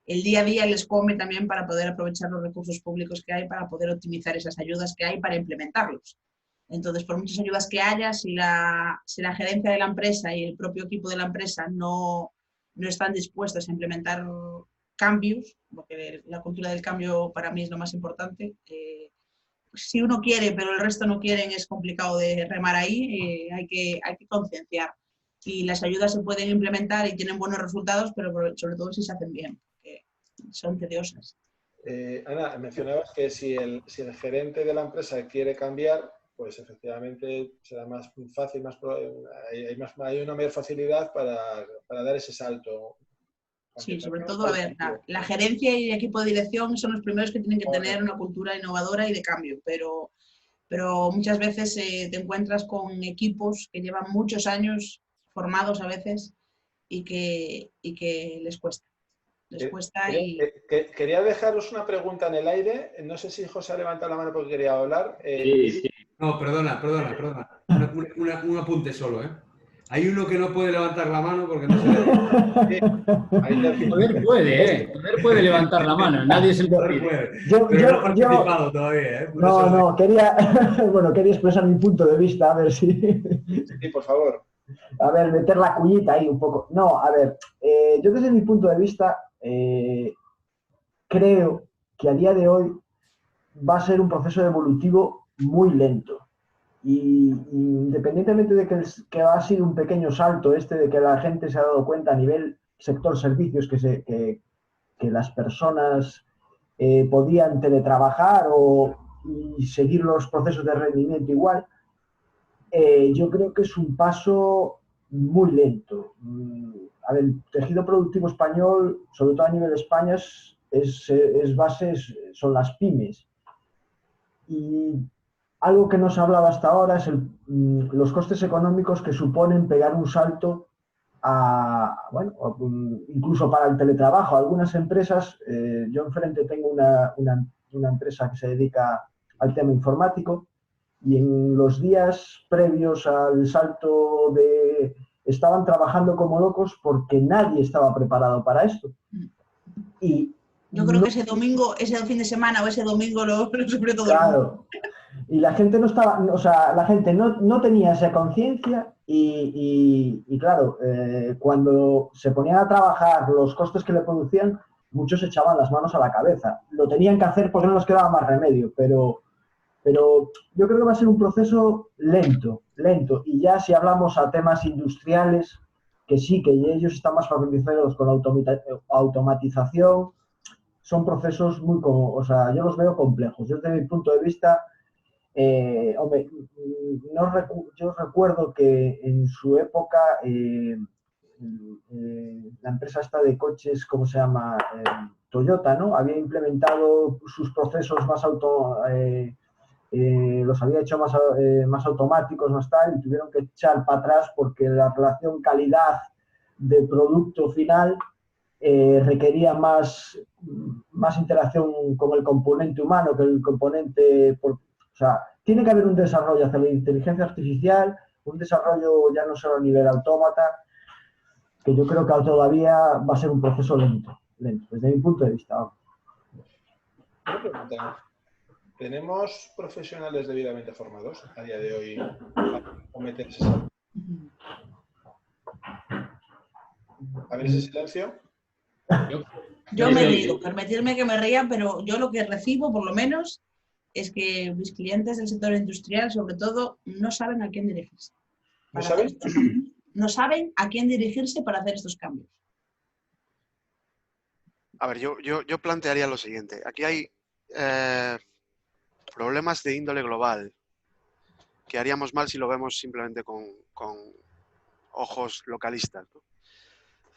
el día a día les come también para poder aprovechar los recursos públicos que hay, para poder optimizar esas ayudas que hay para implementarlos. Entonces, por muchas ayudas que haya, si la gerencia de la empresa y el propio equipo de la empresa no están dispuestos a implementar cambios, porque la cultura del cambio para mí es lo más importante, si uno quiere pero el resto no quieren, es complicado de remar ahí, hay que concienciar. Y las ayudas se pueden implementar y tienen buenos resultados, pero sobre todo si se hacen bien, porque son tediosas. Ana, mencionabas que si el gerente de la empresa quiere cambiar, pues efectivamente será más fácil, hay una mayor facilidad para dar ese salto. Sí, sobre todo, a ver, la gerencia y el equipo de dirección son los primeros que tienen que tener una cultura innovadora y de cambio, pero muchas veces te encuentras con equipos que llevan muchos años formados a veces y que les cuesta. Quería dejaros una pregunta en el aire. No sé si José ha levantado la mano porque quería hablar. Sí. No, perdona. Un apunte solo, ¿eh? Hay uno que no puede levantar la mano porque no se le... Poder puede levantar la mano, nadie se lo pide. Pero no ha participado todavía, ¿eh? No, quería expresar mi punto de vista, a ver si... Sí, por favor. A ver, meter la cuñita ahí un poco. No, a ver, yo desde mi punto de vista creo que a día de hoy va a ser un proceso evolutivo muy lento. Y independientemente de que ha sido un pequeño salto de que la gente se ha dado cuenta a nivel sector servicios que las personas podían teletrabajar y seguir los procesos de rendimiento igual, yo creo que es un paso muy lento. A ver, el tejido productivo español, sobre todo a nivel de España, son las pymes. Y algo que no se ha hablado hasta ahora es los costes económicos que suponen pegar un salto incluso para el teletrabajo. Algunas empresas, yo enfrente tengo una empresa que se dedica al tema informático y en los días previos al salto estaban trabajando como locos porque nadie estaba preparado para esto. Y Yo creo que ese domingo, ese fin de semana o ese domingo lo sufre todo el mundo. Claro. Y la gente no estaba, o sea, la gente no tenía esa conciencia y claro, cuando se ponían a trabajar los costes que le producían, muchos echaban las manos a la cabeza. Lo tenían que hacer porque no nos quedaba más remedio, pero yo creo que va a ser un proceso lento. Y ya si hablamos a temas industriales, que sí, que ellos están más familiarizados con la automatización, son procesos muy, o sea, yo los veo complejos. Yo desde mi punto de vista, hombre, yo recuerdo que en su época la empresa esta de coches, ¿cómo se llama? Toyota, ¿no? Había implementado sus procesos más los había hecho más automáticos, más tal, y tuvieron que echar para atrás porque la relación calidad de producto final requería más interacción con el componente humano que el componente... o sea, tiene que haber un desarrollo hacia la inteligencia artificial, un desarrollo ya no solo a nivel autómata, que yo creo que todavía va a ser un proceso lento, desde mi punto de vista. Una pregunta. ¿Tenemos profesionales debidamente formados a día de hoy para cometer ese salto? A ver ese silencio. Yo me río, permitirme que me ría, pero yo lo que recibo, por lo menos, es que mis clientes del sector industrial, sobre todo, no saben a quién dirigirse. ¿No saben? No saben a quién dirigirse para hacer estos cambios. A ver, yo plantearía lo siguiente. Aquí hay problemas de índole global que haríamos mal si lo vemos simplemente con ojos localistas, ¿no?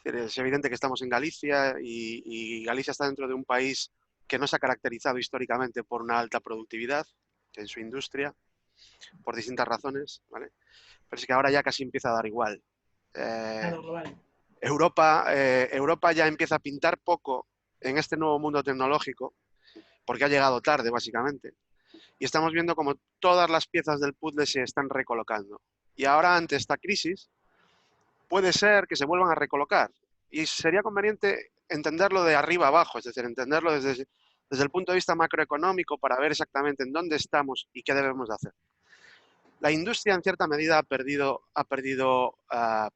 Es evidente que estamos en Galicia y Galicia está dentro de un país que no se ha caracterizado históricamente por una alta productividad en su industria, por distintas razones, ¿vale? Pero es que ahora ya casi empieza a dar igual. Europa ya empieza a pintar poco en este nuevo mundo tecnológico porque ha llegado tarde, básicamente. Y estamos viendo como todas las piezas del puzzle se están recolocando. Y ahora, ante esta crisis, puede ser que se vuelvan a recolocar. Y sería conveniente entenderlo de arriba abajo, es decir, entenderlo desde el punto de vista macroeconómico para ver exactamente en dónde estamos y qué debemos de hacer. La industria, en cierta medida, ha perdido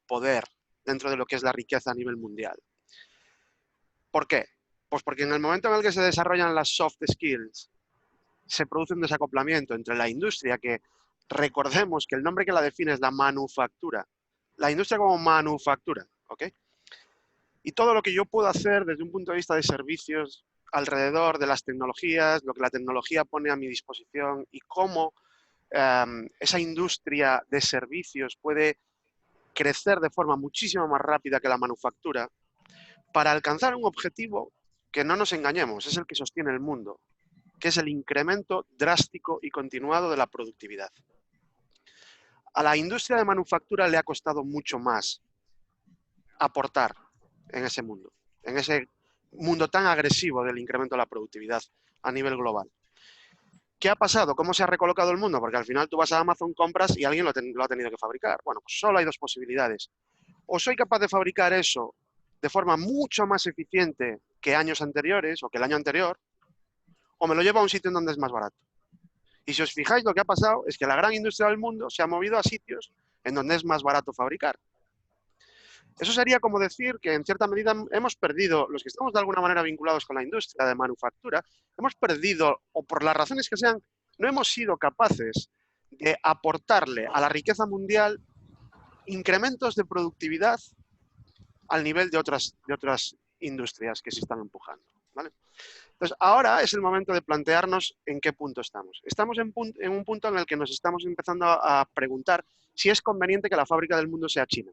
poder dentro de lo que es la riqueza a nivel mundial. ¿Por qué? Pues porque en el momento en el que se desarrollan las soft skills, se produce un desacoplamiento entre la industria, que recordemos que el nombre que la define es la manufactura. La industria como manufactura, ¿ok? Y todo lo que yo puedo hacer desde un punto de vista de servicios alrededor de las tecnologías, lo que la tecnología pone a mi disposición y cómo esa industria de servicios puede crecer de forma muchísimo más rápida que la manufactura para alcanzar un objetivo que, no nos engañemos, es el que sostiene el mundo, que es el incremento drástico y continuado de la productividad. A la industria de manufactura le ha costado mucho más aportar en ese mundo tan agresivo del incremento de la productividad a nivel global. ¿Qué ha pasado? ¿Cómo se ha recolocado el mundo? Porque al final tú vas a Amazon, compras y alguien lo ha tenido que fabricar. Bueno, pues solo hay dos posibilidades. O soy capaz de fabricar eso de forma mucho más eficiente que años anteriores o que el año anterior, o me lo llevo a un sitio en donde es más barato. Y si os fijáis, lo que ha pasado es que la gran industria del mundo se ha movido a sitios en donde es más barato fabricar. Eso sería como decir que en cierta medida hemos perdido, los que estamos de alguna manera vinculados con la industria de manufactura, hemos perdido, o por las razones que sean, no hemos sido capaces de aportarle a la riqueza mundial incrementos de productividad al nivel de otras industrias que se están empujando, ¿vale? Entonces, ahora es el momento de plantearnos en qué punto estamos. Estamos en un punto en el que nos estamos empezando a preguntar si es conveniente que la fábrica del mundo sea China.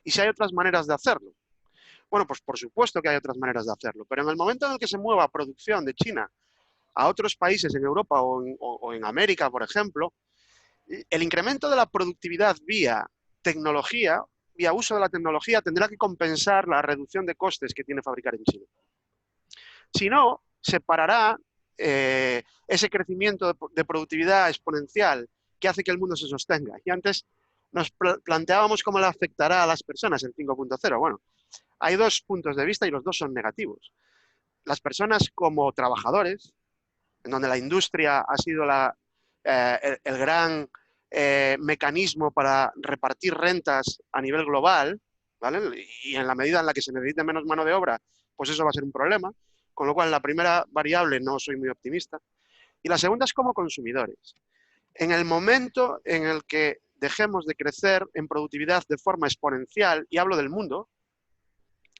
Y si hay otras maneras de hacerlo. Bueno, pues por supuesto que hay otras maneras de hacerlo, pero en el momento en el que se mueva producción de China a otros países en Europa o en América, por ejemplo, el incremento de la productividad vía tecnología, vía uso de la tecnología, tendrá que compensar la reducción de costes que tiene fabricar en China. Si no, se parará ese crecimiento de productividad exponencial que hace que el mundo se sostenga. Y antes nos planteábamos cómo le afectará a las personas el 5.0. Bueno, hay dos puntos de vista y los dos son negativos. las personas como trabajadores, en donde la industria ha sido el gran mecanismo para repartir rentas a nivel global, ¿vale? Y en la medida en la que se necesite menos mano de obra, pues eso va a ser un problema. Con lo cual, la primera variable no soy muy optimista. Y la segunda es como consumidores. En el momento en el que dejemos de crecer en productividad de forma exponencial, y hablo del mundo,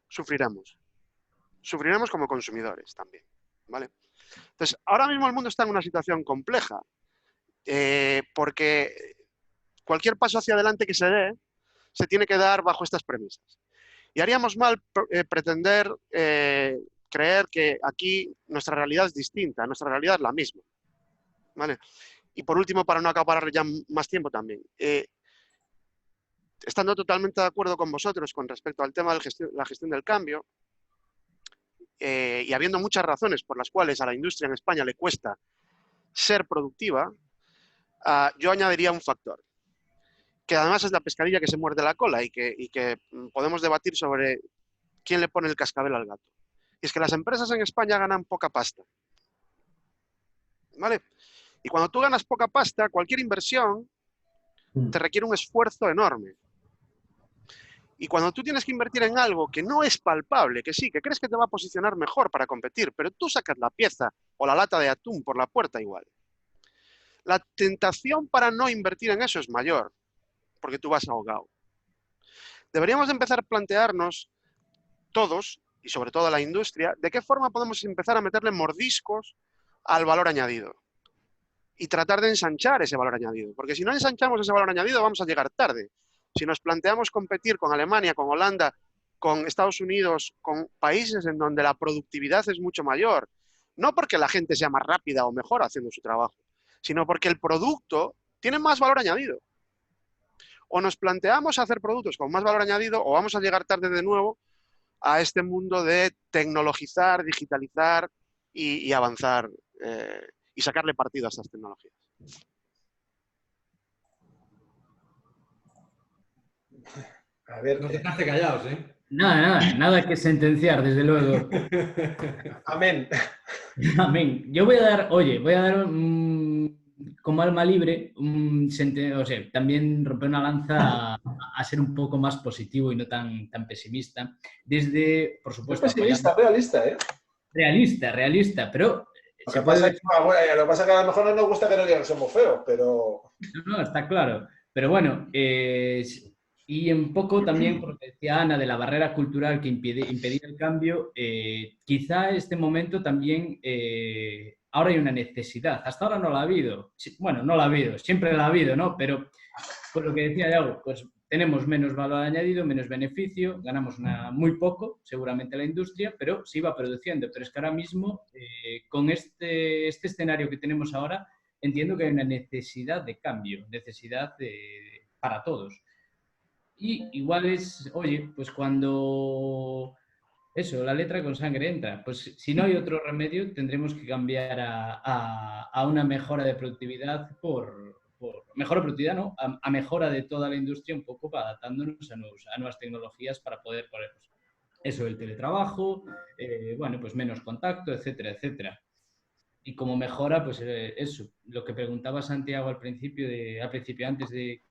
sufriremos. Sufriremos como consumidores también, ¿vale? Entonces, ahora mismo el mundo está en una situación compleja, porque cualquier paso hacia adelante que se dé, se tiene que dar bajo estas premisas. Y haríamos mal pretender creer que aquí nuestra realidad es distinta, nuestra realidad es la misma, ¿vale? Y por último, para no acaparar ya más tiempo también, estando totalmente de acuerdo con vosotros con respecto al tema de la gestión del cambio, y habiendo muchas razones por las cuales a la industria en España le cuesta ser productiva, yo añadiría un factor, que además es la pescadilla que se muerde la cola y que podemos debatir sobre quién le pone el cascabel al gato. Y es que las empresas en España ganan poca pasta, ¿vale? Y cuando tú ganas poca pasta, cualquier inversión te requiere un esfuerzo enorme. Y cuando tú tienes que invertir en algo que no es palpable, que sí, que crees que te va a posicionar mejor para competir, pero tú sacas la pieza o la lata de atún por la puerta igual, la tentación para no invertir en eso es mayor, porque tú vas ahogado. Deberíamos empezar a plantearnos todos, y sobre todo la industria, de qué forma podemos empezar a meterle mordiscos al valor añadido y tratar de ensanchar ese valor añadido, porque si no ensanchamos ese valor añadido vamos a llegar tarde. Si nos planteamos competir con Alemania, con Holanda, con Estados Unidos, con países en donde la productividad es mucho mayor, no porque la gente sea más rápida o mejor haciendo su trabajo, sino porque el producto tiene más valor añadido. O nos planteamos hacer productos con más valor añadido o vamos a llegar tarde de nuevo a este mundo de tecnologizar, digitalizar y avanzar y sacarle partido a estas tecnologías. A ver, Nos dejaste callados, ¿eh? Nada que sentenciar, desde luego. Amén. Amén. Yo voy a dar como alma libre, o sea, también romper una lanza a ser un poco más positivo y no tan pesimista. Desde, por supuesto, pesimista, realista, ¿eh? Realista, pero Lo que pasa es que a lo mejor no nos gusta que nos digan que somos feos, pero... No, está claro. Pero bueno, y un poco también, porque decía Ana, de la barrera cultural que impedía el cambio, quizá este momento también, ahora hay una necesidad. Hasta ahora no la ha habido. Bueno, no la ha habido, siempre la ha habido, ¿no? Pero, pues lo que decía Yago, pues tenemos menos valor añadido, menos beneficio, ganamos muy poco, seguramente la industria, pero se iba produciendo. Pero es que ahora mismo, con este escenario que tenemos ahora, entiendo que hay una necesidad de cambio, para todos. Y igual es, oye, pues cuando eso, la letra con sangre entra, pues si no hay otro remedio, tendremos que cambiar a una mejora de productividad mejora de productividad, ¿no? A mejora de toda la industria, un poco adaptándonos a nuevas tecnologías para poder poner pues, eso, el teletrabajo, bueno, pues menos contacto, etcétera, etcétera. Y como mejora, pues eso, lo que preguntaba Santiago al principio, antes de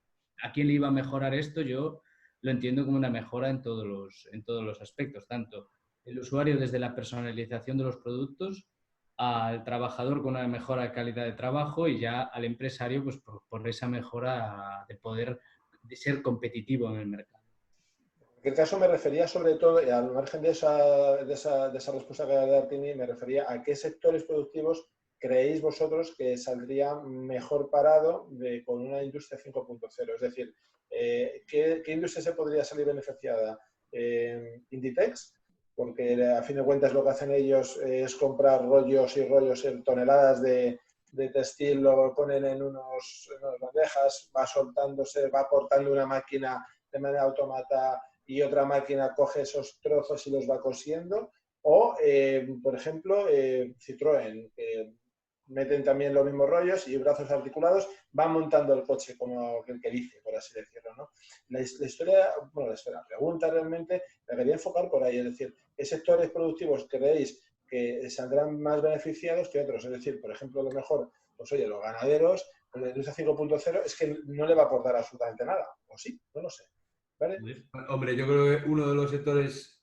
a quién le iba a mejorar esto, yo lo entiendo como una mejora en todos los aspectos, tanto el usuario desde la personalización de los productos, al trabajador con una mejora de calidad de trabajo y ya al empresario pues por esa mejora de ser competitivo en el mercado. En el caso me refería sobre todo, y al margen de esa respuesta que ha dado Tini, me refería a qué sectores productivos creéis vosotros que saldría mejor parado con una industria 5.0. Es decir, ¿qué industria se podría salir beneficiada? Inditex, porque a fin de cuentas lo que hacen ellos es comprar rollos y rollos en toneladas de textil, lo ponen en unas bandejas, va soltándose, va cortando una máquina de manera automata y otra máquina coge esos trozos y los va cosiendo. O, por ejemplo, Citroën, que meten también los mismos rollos y brazos articulados, van montando el coche como el que dice, por así decirlo, ¿no? La pregunta realmente la quería enfocar por ahí, es decir, ¿qué sectores productivos creéis que saldrán más beneficiados que otros. Es decir, por ejemplo, a lo mejor, pues oye, los ganaderos, con la industria 5.0 es que no le va a aportar absolutamente nada. O sí, no lo sé. ¿Vale? Hombre, yo creo que uno de los sectores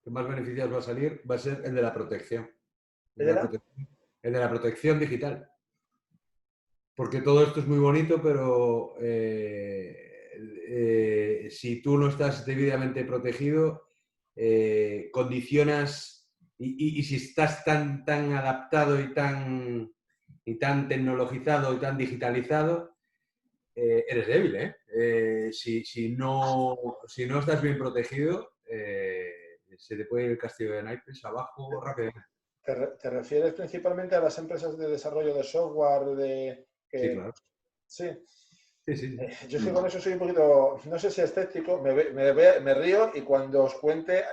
que más beneficiados va a salir va a ser el de la protección. El de la protección digital. Porque todo esto es muy bonito, pero si tú no estás debidamente protegido, condicionas y si estás tan adaptado y tan tecnologizado y tan digitalizado, eres débil, ¿eh? Si no estás bien protegido, se te puede ir el castillo de naipes abajo rápidamente. ¿Te refieres principalmente a las empresas de desarrollo de software? Sí, claro. Sí. Sí. Yo es que con eso soy un poquito, no sé si escéptico, me río y cuando os cuente,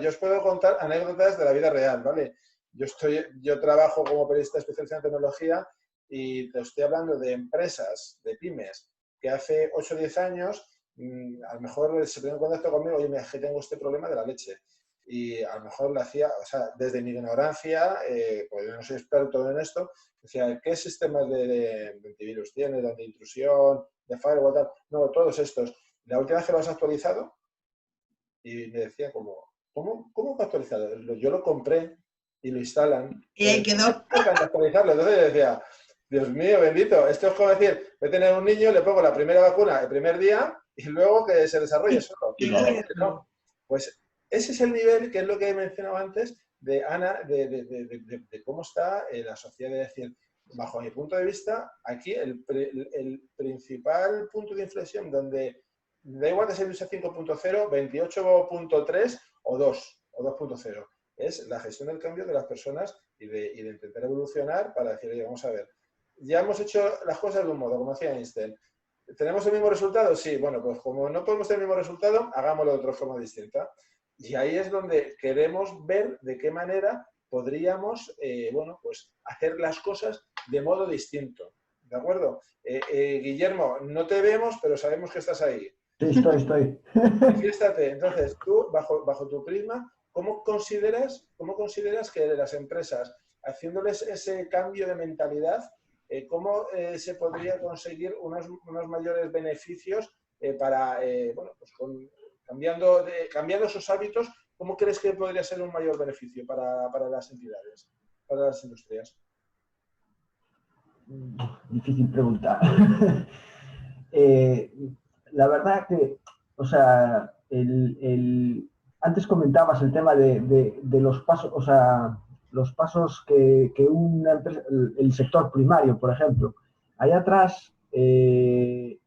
yo os puedo contar anécdotas de la vida real, ¿vale? Yo trabajo como periodista especializado en tecnología y te estoy hablando de empresas, de pymes, que hace 8 o 10 años a lo mejor se ponían en contacto conmigo, oye, mira, que tengo este problema de la leche. Y a lo mejor lo hacía, o sea, desde mi ignorancia, pues yo no soy experto en esto, decía, ¿qué sistemas de antivirus tienes, de intrusión, de firewall, tal? No, todos estos. La última vez que lo has actualizado, y me decía ¿cómo que actualizado? Yo lo compré y lo instalan. Y ahí quedó. Actualizarlo. Entonces yo decía, Dios mío, bendito, esto es como decir, voy a tener un niño, le pongo la primera vacuna el primer día y luego que se desarrolle solo. No. Pues ese es el nivel, que es lo que he mencionado antes, de Ana, de cómo está la sociedad. Es decir, bajo mi punto de vista, aquí el principal punto de inflexión donde da igual que sea industria 5.0, 28.3 o 2 o 2.0, es la gestión del cambio de las personas y de intentar evolucionar para decir, oye, vamos a ver, ya hemos hecho las cosas de un modo, como decía Einstein. ¿Tenemos el mismo resultado? Sí, bueno, pues como no podemos tener el mismo resultado, hagámoslo de otra forma distinta. Y ahí es donde queremos ver de qué manera podríamos, pues hacer las cosas de modo distinto. ¿De acuerdo? Guillermo, no te vemos, pero sabemos que estás ahí. Sí, estoy. Manifiéstate. Entonces, tú, bajo tu prisma, ¿cómo consideras que de las empresas, haciéndoles ese cambio de mentalidad, cómo se podría conseguir unos mayores beneficios para, pues cambiando sus hábitos, ¿cómo crees que podría ser un mayor beneficio para las entidades, para las industrias? Difícil pregunta. La verdad que, o sea, antes comentabas el tema de los pasos, o sea, los pasos que una empresa, el sector primario, por ejemplo. Allá atrás hay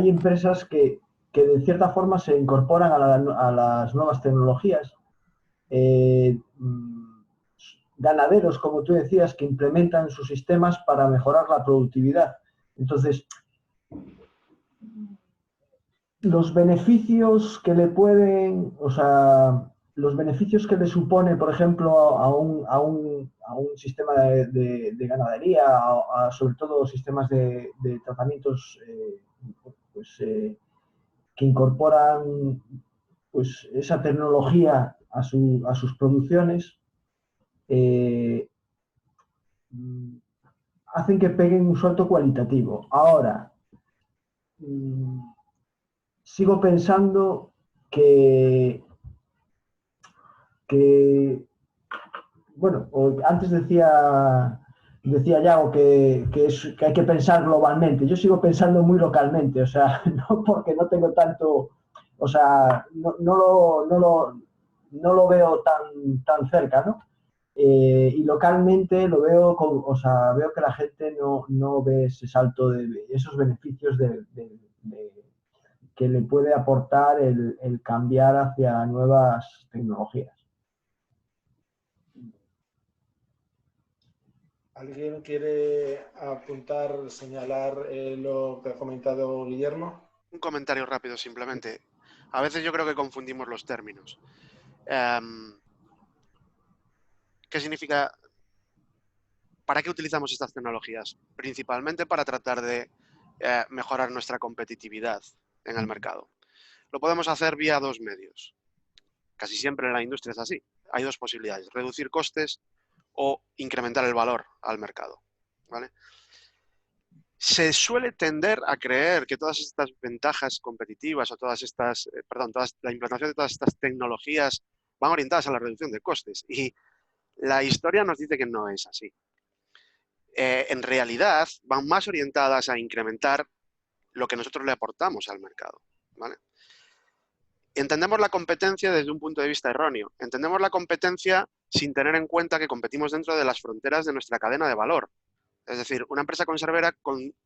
empresas que de cierta forma se incorporan a las nuevas tecnologías. Ganaderos, como tú decías, que implementan sus sistemas para mejorar la productividad. Entonces, los beneficios que le pueden, o sea, los beneficios que le supone, por ejemplo, a un sistema de ganadería, sobre todo sistemas de tratamientos que incorporan pues, esa tecnología a sus producciones, hacen que peguen un salto cualitativo. Ahora, sigo pensando que bueno, antes decía Yago que hay que pensar globalmente. Yo sigo pensando muy localmente, o sea, no porque no tengo tanto, o sea, no lo veo tan cerca, ¿no? Y localmente lo veo, o sea, veo que la gente no ve ese salto de esos beneficios que le puede aportar el cambiar hacia nuevas tecnologías. ¿Alguien quiere apuntar, señalar lo que ha comentado Guillermo? Un comentario rápido, simplemente. A veces yo creo que confundimos los términos. ¿Qué significa? ¿Para qué utilizamos estas tecnologías? Principalmente para tratar de mejorar nuestra competitividad en el mercado. Lo podemos hacer vía dos medios. Casi siempre en la industria es así. hay dos posibilidades: reducir costes o incrementar el valor al mercado, ¿vale? Se suele tender a creer que todas estas ventajas competitivas o todas estas, la implantación de todas estas tecnologías van orientadas a la reducción de costes, y la historia nos dice que no es así. En realidad van más orientadas a incrementar lo que nosotros le aportamos al mercado, ¿vale? Entendemos la competencia desde un punto de vista erróneo. Entendemos la competencia sin tener en cuenta que competimos dentro de las fronteras de nuestra cadena de valor. Es decir, una empresa conservera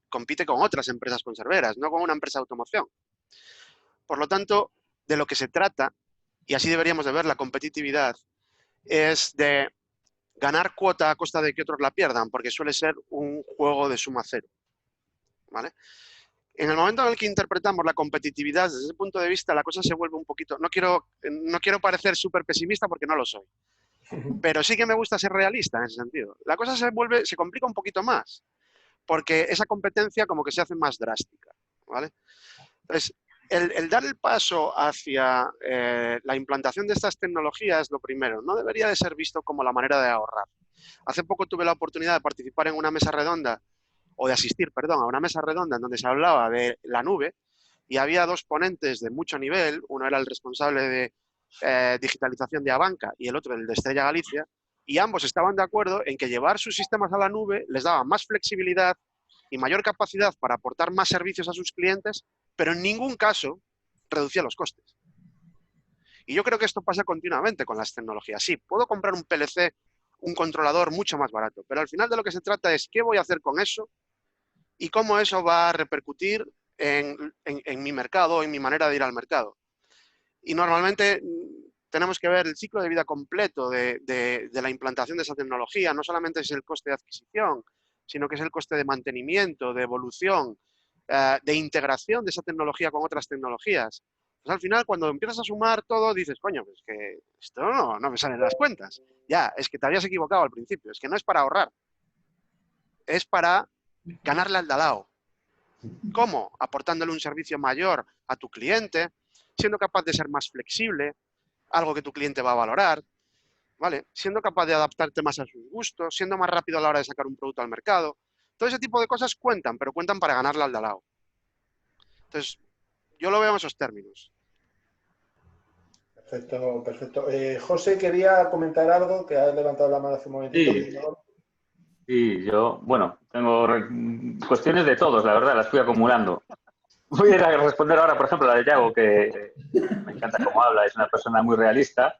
compite con otras empresas conserveras, no con una empresa de automoción. Por lo tanto, de lo que se trata, y así deberíamos de ver la competitividad, es de ganar cuota a costa de que otros la pierdan, porque suele ser un juego de suma cero, ¿vale? En el momento en el que interpretamos la competitividad desde ese punto de vista, la cosa se vuelve un poquito... No quiero parecer súper pesimista porque no lo soy, pero sí que me gusta ser realista en ese sentido. La cosa se complica un poquito más, porque esa competencia como que se hace más drástica, ¿vale? Entonces, el dar el paso hacia la implantación de estas tecnologías, lo primero, no debería de ser visto como la manera de ahorrar. Hace poco tuve la oportunidad de participar en una mesa redonda, o de asistir, perdón, a una mesa redonda en donde se hablaba de la nube, y había dos ponentes de mucho nivel. Uno era el responsable de digitalización de Abanca y el otro el de Estrella Galicia, y ambos estaban de acuerdo en que llevar sus sistemas a la nube les daba más flexibilidad y mayor capacidad para aportar más servicios a sus clientes, pero en ningún caso reducía los costes. Y yo creo que esto pasa continuamente con las tecnologías. Sí, puedo comprar un PLC, un controlador mucho más barato, pero al final de lo que se trata es qué voy a hacer con eso y cómo eso va a repercutir en mi mercado, en mi manera de ir al mercado. Y normalmente tenemos que ver el ciclo de vida completo de la implantación de esa tecnología. No solamente es el coste de adquisición, sino que es el coste de mantenimiento, de evolución, de integración de esa tecnología con otras tecnologías. Pues al final, cuando empiezas a sumar todo, dices, coño, pues que esto no me salen las cuentas. Ya, es que te habías equivocado al principio. Es que no es para ahorrar. Es para ganarle al de al lado. ¿Cómo? Aportándole un servicio mayor a tu cliente, siendo capaz de ser más flexible, algo que tu cliente va a valorar, ¿vale? Siendo capaz de adaptarte más a sus gustos, siendo más rápido a la hora de sacar un producto al mercado. Todo ese tipo de cosas cuentan, pero cuentan para ganarle al de al lado. Entonces, yo lo veo en esos términos. Perfecto, perfecto. José, quería comentar algo, que has levantado la mano hace un momentito. Sí. Sí, yo, bueno, tengo cuestiones de todos, la verdad, las fui acumulando. Voy a ir a responder ahora, por ejemplo, la de Yago, que me encanta cómo habla, es una persona muy realista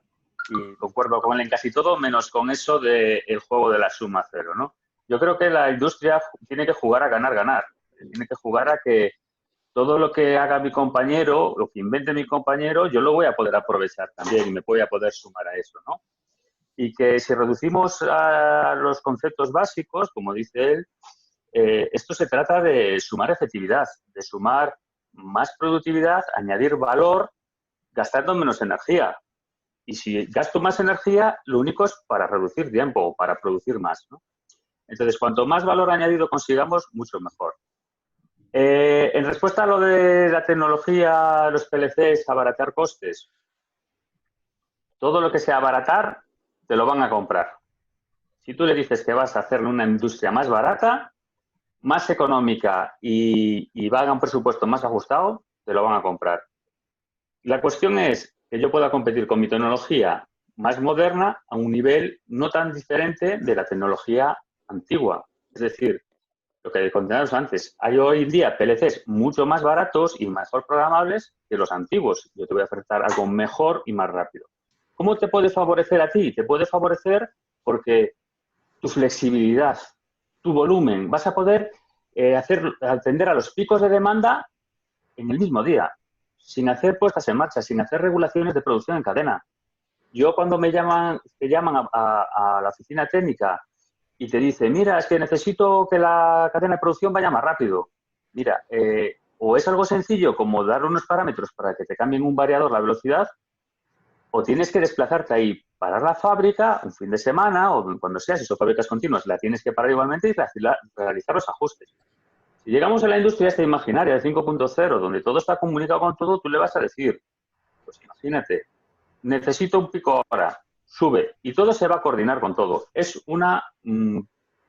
y concuerdo con él en casi todo, menos con eso del juego de la suma cero, ¿no? Yo creo que la industria tiene que jugar a ganar, tiene que jugar a que todo lo que haga mi compañero, lo que invente mi compañero, yo lo voy a poder aprovechar también y me voy a poder sumar a eso, ¿no? Y que si reducimos a los conceptos básicos, como dice él, esto se trata de sumar efectividad, de sumar más productividad, añadir valor, gastando menos energía. Y si gasto más energía, lo único es para reducir tiempo o para producir más, ¿no? Entonces, cuanto más valor añadido consigamos, mucho mejor. En respuesta a lo de la tecnología, los PLCs, abaratar costes, todo lo que sea abaratar, te lo van a comprar. Si tú le dices que vas a hacerle una industria más barata, más económica y va a un presupuesto más ajustado, te lo van a comprar. La cuestión es que yo pueda competir con mi tecnología más moderna a un nivel no tan diferente de la tecnología antigua. Es decir, lo que contábamos antes, hay hoy en día PLCs mucho más baratos y mejor programables que los antiguos. Yo te voy a ofertar algo mejor y más rápido. ¿Cómo te puede favorecer a ti? Te puede favorecer porque tu flexibilidad, tu volumen, vas a poder atender a los picos de demanda en el mismo día, sin hacer puestas en marcha, sin hacer regulaciones de producción en cadena. Yo cuando te llaman a la oficina técnica y te dice, mira, es que necesito que la cadena de producción vaya más rápido. Mira, o es algo sencillo como dar unos parámetros para que te cambien un variador la velocidad, o tienes que desplazarte ahí, parar la fábrica un fin de semana o cuando sea, si son fábricas continuas, la tienes que parar igualmente y realizar los ajustes. Si llegamos a la industria esta imaginaria de 5.0, donde todo está comunicado con todo, tú le vas a decir, pues imagínate, necesito un pico ahora. sube y todo se va a coordinar con todo. Es una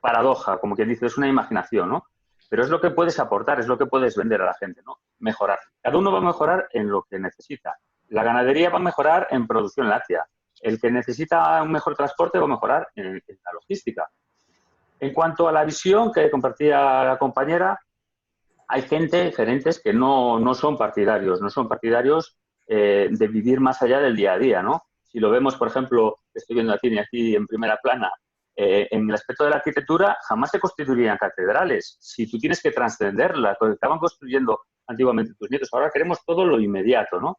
paradoja, como quien dice, es una imaginación, ¿no? Pero es lo que puedes aportar, es lo que puedes vender a la gente, ¿no? Mejorar. Cada uno va a mejorar en lo que necesita. La ganadería va a mejorar en producción láctea. El que necesita un mejor transporte va a mejorar en la logística. En cuanto a la visión que compartía la compañera, hay gerentes que no son partidarios, de vivir más allá del día a día, ¿no? Si lo vemos, por ejemplo, estoy viendo aquí en primera plana, en el aspecto de la arquitectura, jamás se construirían catedrales. Si tú tienes que trascenderla, lo que estaban construyendo antiguamente tus nietos, ahora queremos todo lo inmediato, ¿no?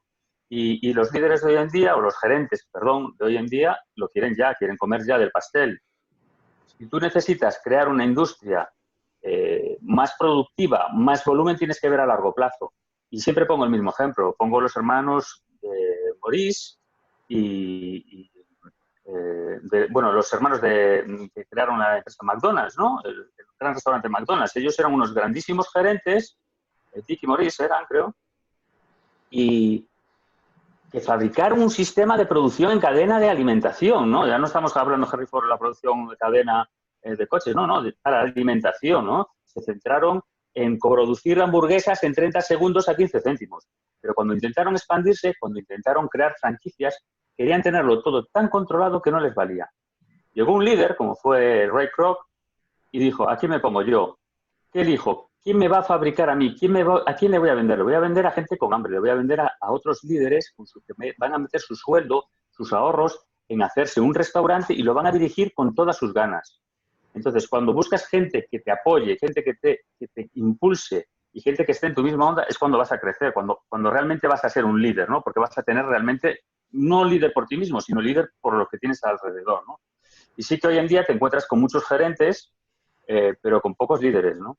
Y los líderes de hoy en día, o los gerentes, perdón, de hoy en día, lo quieren ya, quieren comer ya del pastel. Si tú necesitas crear una industria más productiva, más volumen, tienes que ver a largo plazo. Y siempre pongo el mismo ejemplo. Pongo los hermanos Maurice los hermanos que crearon la empresa McDonald's, ¿no? El gran restaurante McDonald's. Ellos eran unos grandísimos gerentes, Dick y Maurice eran, creo, y que fabricaron un sistema de producción en cadena de alimentación, ¿no? Ya no estamos hablando, Henry Ford, de la producción de cadena de coches, no, para la alimentación, ¿no? Se centraron en producir hamburguesas en 30 segundos a 15 céntimos. Pero cuando intentaron expandirse, cuando intentaron crear franquicias, querían tenerlo todo tan controlado que no les valía. Llegó un líder, como fue Ray Kroc, y dijo, ¿a quién me pongo yo? ¿Qué elijo? ¿Quién me va a fabricar a mí? ¿A quién le voy a vender? Le voy a vender a gente con hambre, le voy a vender a otros líderes que van a meter su sueldo, sus ahorros, en hacerse un restaurante y lo van a dirigir con todas sus ganas. Entonces, cuando buscas gente que te apoye, gente que te impulse y gente que esté en tu misma onda, es cuando vas a crecer, cuando realmente vas a ser un líder, ¿no? Porque vas a tener realmente, no líder por ti mismo, sino líder por lo que tienes alrededor, ¿no? Y sí que hoy en día te encuentras con muchos gerentes, pero con pocos líderes, ¿no?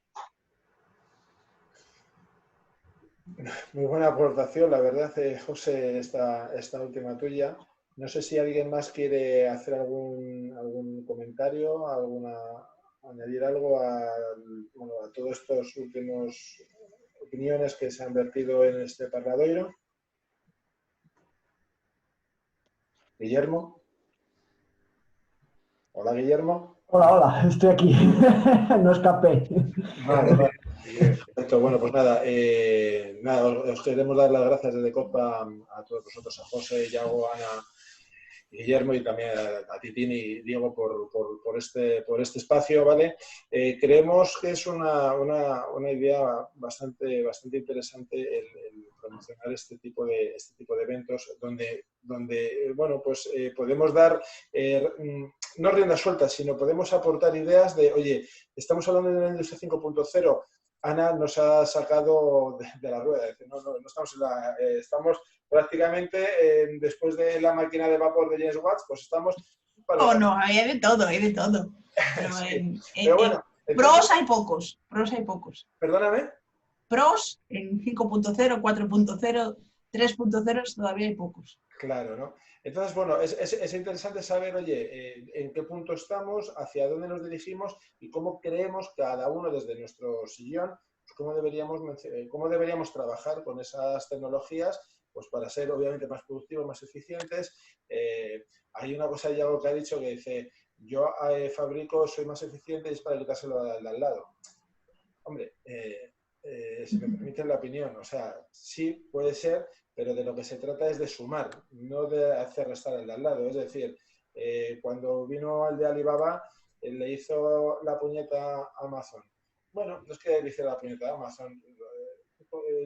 Muy buena aportación, la verdad, José, esta última tuya. No sé si alguien más quiere hacer algún comentario, añadir algo a todas estas últimas opiniones que se han vertido en este parladoiro. Guillermo. Hola, Guillermo. Hola, estoy aquí. No escapé. Vale. Perfecto. Bueno, pues nada, os queremos dar las gracias desde Copa a todos vosotros, a José, Yago, Ana, Guillermo y también a Titín y Diego por este espacio, ¿vale? Creemos que es una idea bastante interesante el promocionar este tipo de eventos donde bueno, pues podemos dar no rienda suelta, sino podemos aportar ideas de, oye, estamos hablando de una industria 5.0. Ana nos ha sacado de la rueda, no estamos estamos prácticamente después de la máquina de vapor de James Watt, pues estamos... No, hay de todo, Pero, sí. Pero bueno, pros hay pocos. Perdóname. Pros en 5.0, 4.0, 3.0 todavía hay pocos. Claro, ¿no? Entonces, bueno, es interesante saber, oye, en qué punto estamos, hacia dónde nos dirigimos y cómo creemos cada uno desde nuestro sillón, pues cómo deberíamos trabajar con esas tecnologías, pues para ser obviamente más productivos, más eficientes. Hay una cosa ya que ha dicho que dice, yo fabrico, soy más eficiente y es para quitárselo al lado. Hombre, si me permiten la opinión, o sea, sí puede ser, pero de lo que se trata es de sumar, no de hacer restar el de al lado. Es decir, cuando vino el de Alibaba, le hizo la puñeta a Amazon. Bueno, no es que le hiciera la puñeta a Amazon,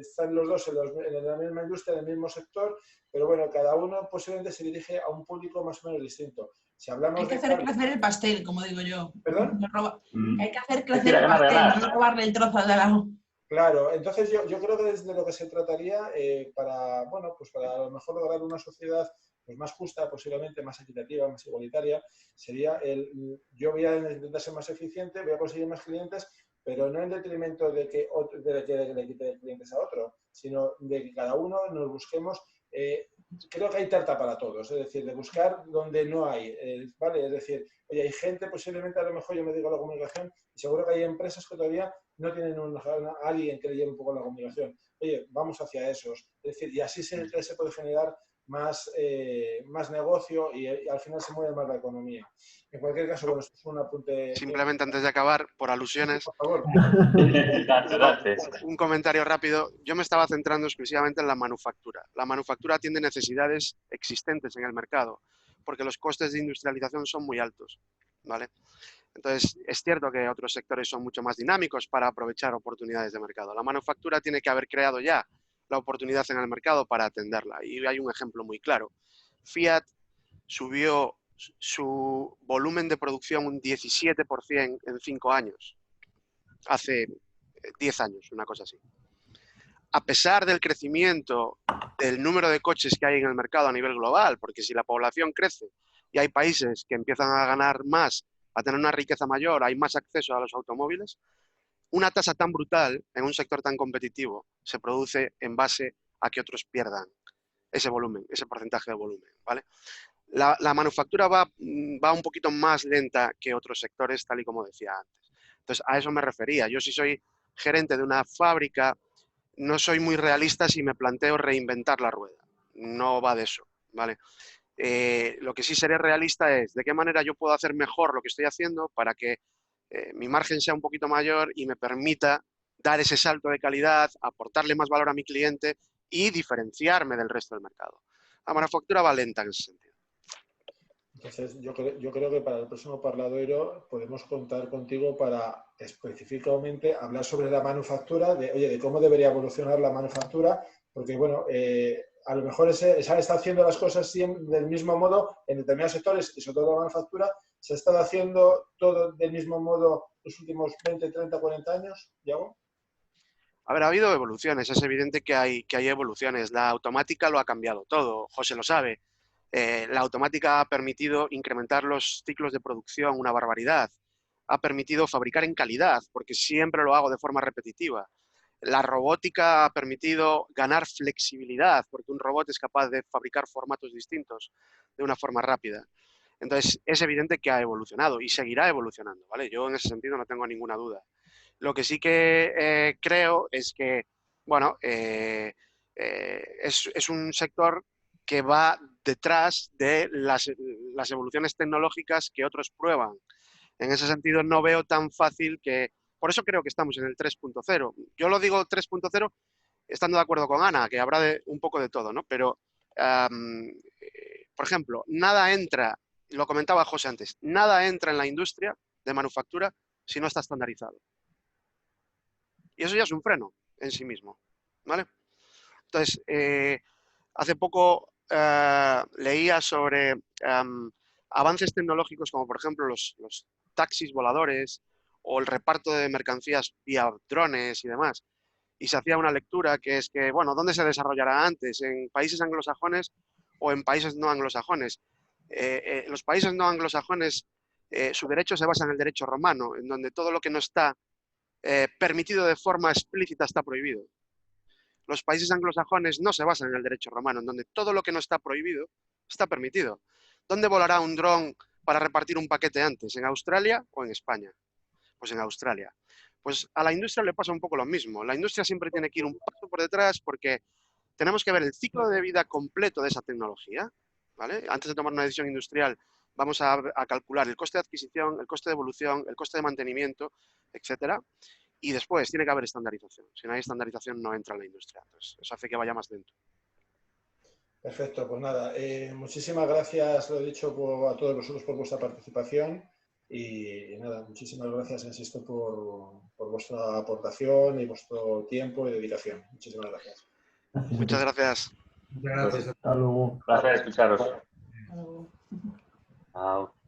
están los dos en la misma industria, en el mismo sector, pero bueno, cada uno posiblemente se dirige a un público más o menos distinto. Si hablamos hay que hacer crecer el pastel, como digo yo. ¿Perdón? Hay que hacer crecer el pastel, no robarle el trozo al de lado. Claro, entonces yo creo que desde lo que se trataría para a lo mejor lograr una sociedad pues más justa, posiblemente más equitativa, más igualitaria, sería yo voy a intentar ser más eficiente, voy a conseguir más clientes, pero no en detrimento de que le quite clientes a otro, sino de que cada uno nos busquemos. Creo que hay tarta para todos, es decir, de buscar donde no hay, ¿vale? Es decir, oye, hay gente, posiblemente a lo mejor yo me dedico a la comunicación y seguro que hay empresas que todavía no tienen alguien que le lleve un poco la comunicación. Oye, vamos hacia esos. Es decir, y así se puede generar más negocio y al final se mueve más la economía. En cualquier caso, bueno, esto es un apunte... Simplemente antes de acabar, por alusiones, Por favor. Date. un comentario rápido. Yo me estaba centrando exclusivamente en la manufactura. La manufactura atiende necesidades existentes en el mercado, porque los costes de industrialización son muy altos, ¿vale? Entonces, es cierto que otros sectores son mucho más dinámicos para aprovechar oportunidades de mercado. La manufactura tiene que haber creado ya la oportunidad en el mercado para atenderla. Y hay un ejemplo muy claro. Fiat subió su volumen de producción un 17% en 5 años. Hace 10 años, una cosa así. A pesar del crecimiento del número de coches que hay en el mercado a nivel global, porque si la población crece y hay países que empiezan a ganar más, a tener una riqueza mayor, hay más acceso a los automóviles, una tasa tan brutal en un sector tan competitivo se produce en base a que otros pierdan ese volumen, ese porcentaje de volumen, ¿vale? La manufactura va un poquito más lenta que otros sectores, tal y como decía antes. Entonces, a eso me refería. Yo, si soy gerente de una fábrica, no soy muy realista si me planteo reinventar la rueda. No va de eso, ¿vale? Lo que sí seré realista es de qué manera yo puedo hacer mejor lo que estoy haciendo para que mi margen sea un poquito mayor y me permita dar ese salto de calidad, aportarle más valor a mi cliente y diferenciarme del resto del mercado. La manufactura va lenta en ese sentido. Entonces, yo creo que para el próximo Parladoiro podemos contar contigo para específicamente hablar sobre la manufactura, de cómo debería evolucionar la manufactura, porque, bueno, a lo mejor se está haciendo las cosas del mismo modo en determinados sectores, y sobre todo la manufactura, se ha estado haciendo todo del mismo modo los últimos 20, 30, 40 años, Iago. A ver, ha habido evoluciones, es evidente que hay evoluciones. La automática lo ha cambiado todo, José lo sabe. La automática ha permitido incrementar los ciclos de producción una barbaridad. Ha permitido fabricar en calidad, porque siempre lo hago de forma repetitiva. La robótica ha permitido ganar flexibilidad, porque un robot es capaz de fabricar formatos distintos de una forma rápida. Entonces, es evidente que ha evolucionado y seguirá evolucionando, ¿vale? Yo en ese sentido no tengo ninguna duda. Lo que sí que creo es que, bueno, es un sector que va detrás de las evoluciones tecnológicas que otros prueban. En ese sentido, no veo tan fácil que... Por eso creo que estamos en el 3.0. Yo lo digo 3.0 estando de acuerdo con Ana, que habrá un poco de todo, ¿no? Pero, por ejemplo, nada entra, lo comentaba José antes, nada entra en la industria de manufactura si no está estandarizado. Y eso ya es un freno en sí mismo, ¿vale? Entonces, hace poco leía sobre avances tecnológicos como, por ejemplo, los taxis voladores o el reparto de mercancías vía drones y demás. Y se hacía una lectura que es que, bueno, ¿dónde se desarrollará antes? ¿En países anglosajones o en países no anglosajones? Los países no anglosajones, su derecho se basa en el derecho romano, en donde todo lo que no está permitido de forma explícita está prohibido. Los países anglosajones no se basan en el derecho romano, en donde todo lo que no está prohibido está permitido. ¿Dónde volará un dron para repartir un paquete antes? ¿En Australia o en España? Pues en Australia. Pues a la industria le pasa un poco lo mismo. La industria siempre tiene que ir un paso por detrás porque tenemos que ver el ciclo de vida completo de esa tecnología, ¿vale? Antes de tomar una decisión industrial, vamos a calcular el coste de adquisición, el coste de evolución, el coste de mantenimiento, etcétera. Y después tiene que haber estandarización. Si no hay estandarización, no entra en la industria. Entonces, eso hace que vaya más lento. Perfecto, pues nada, muchísimas gracias, lo he dicho, a todos vosotros por vuestra participación y nada, muchísimas gracias, insisto, por vuestra aportación y vuestro tiempo y dedicación. Muchísimas gracias. Muchas gracias. Muchas gracias. Hasta luego. Placer escucharos. Algo. Chao.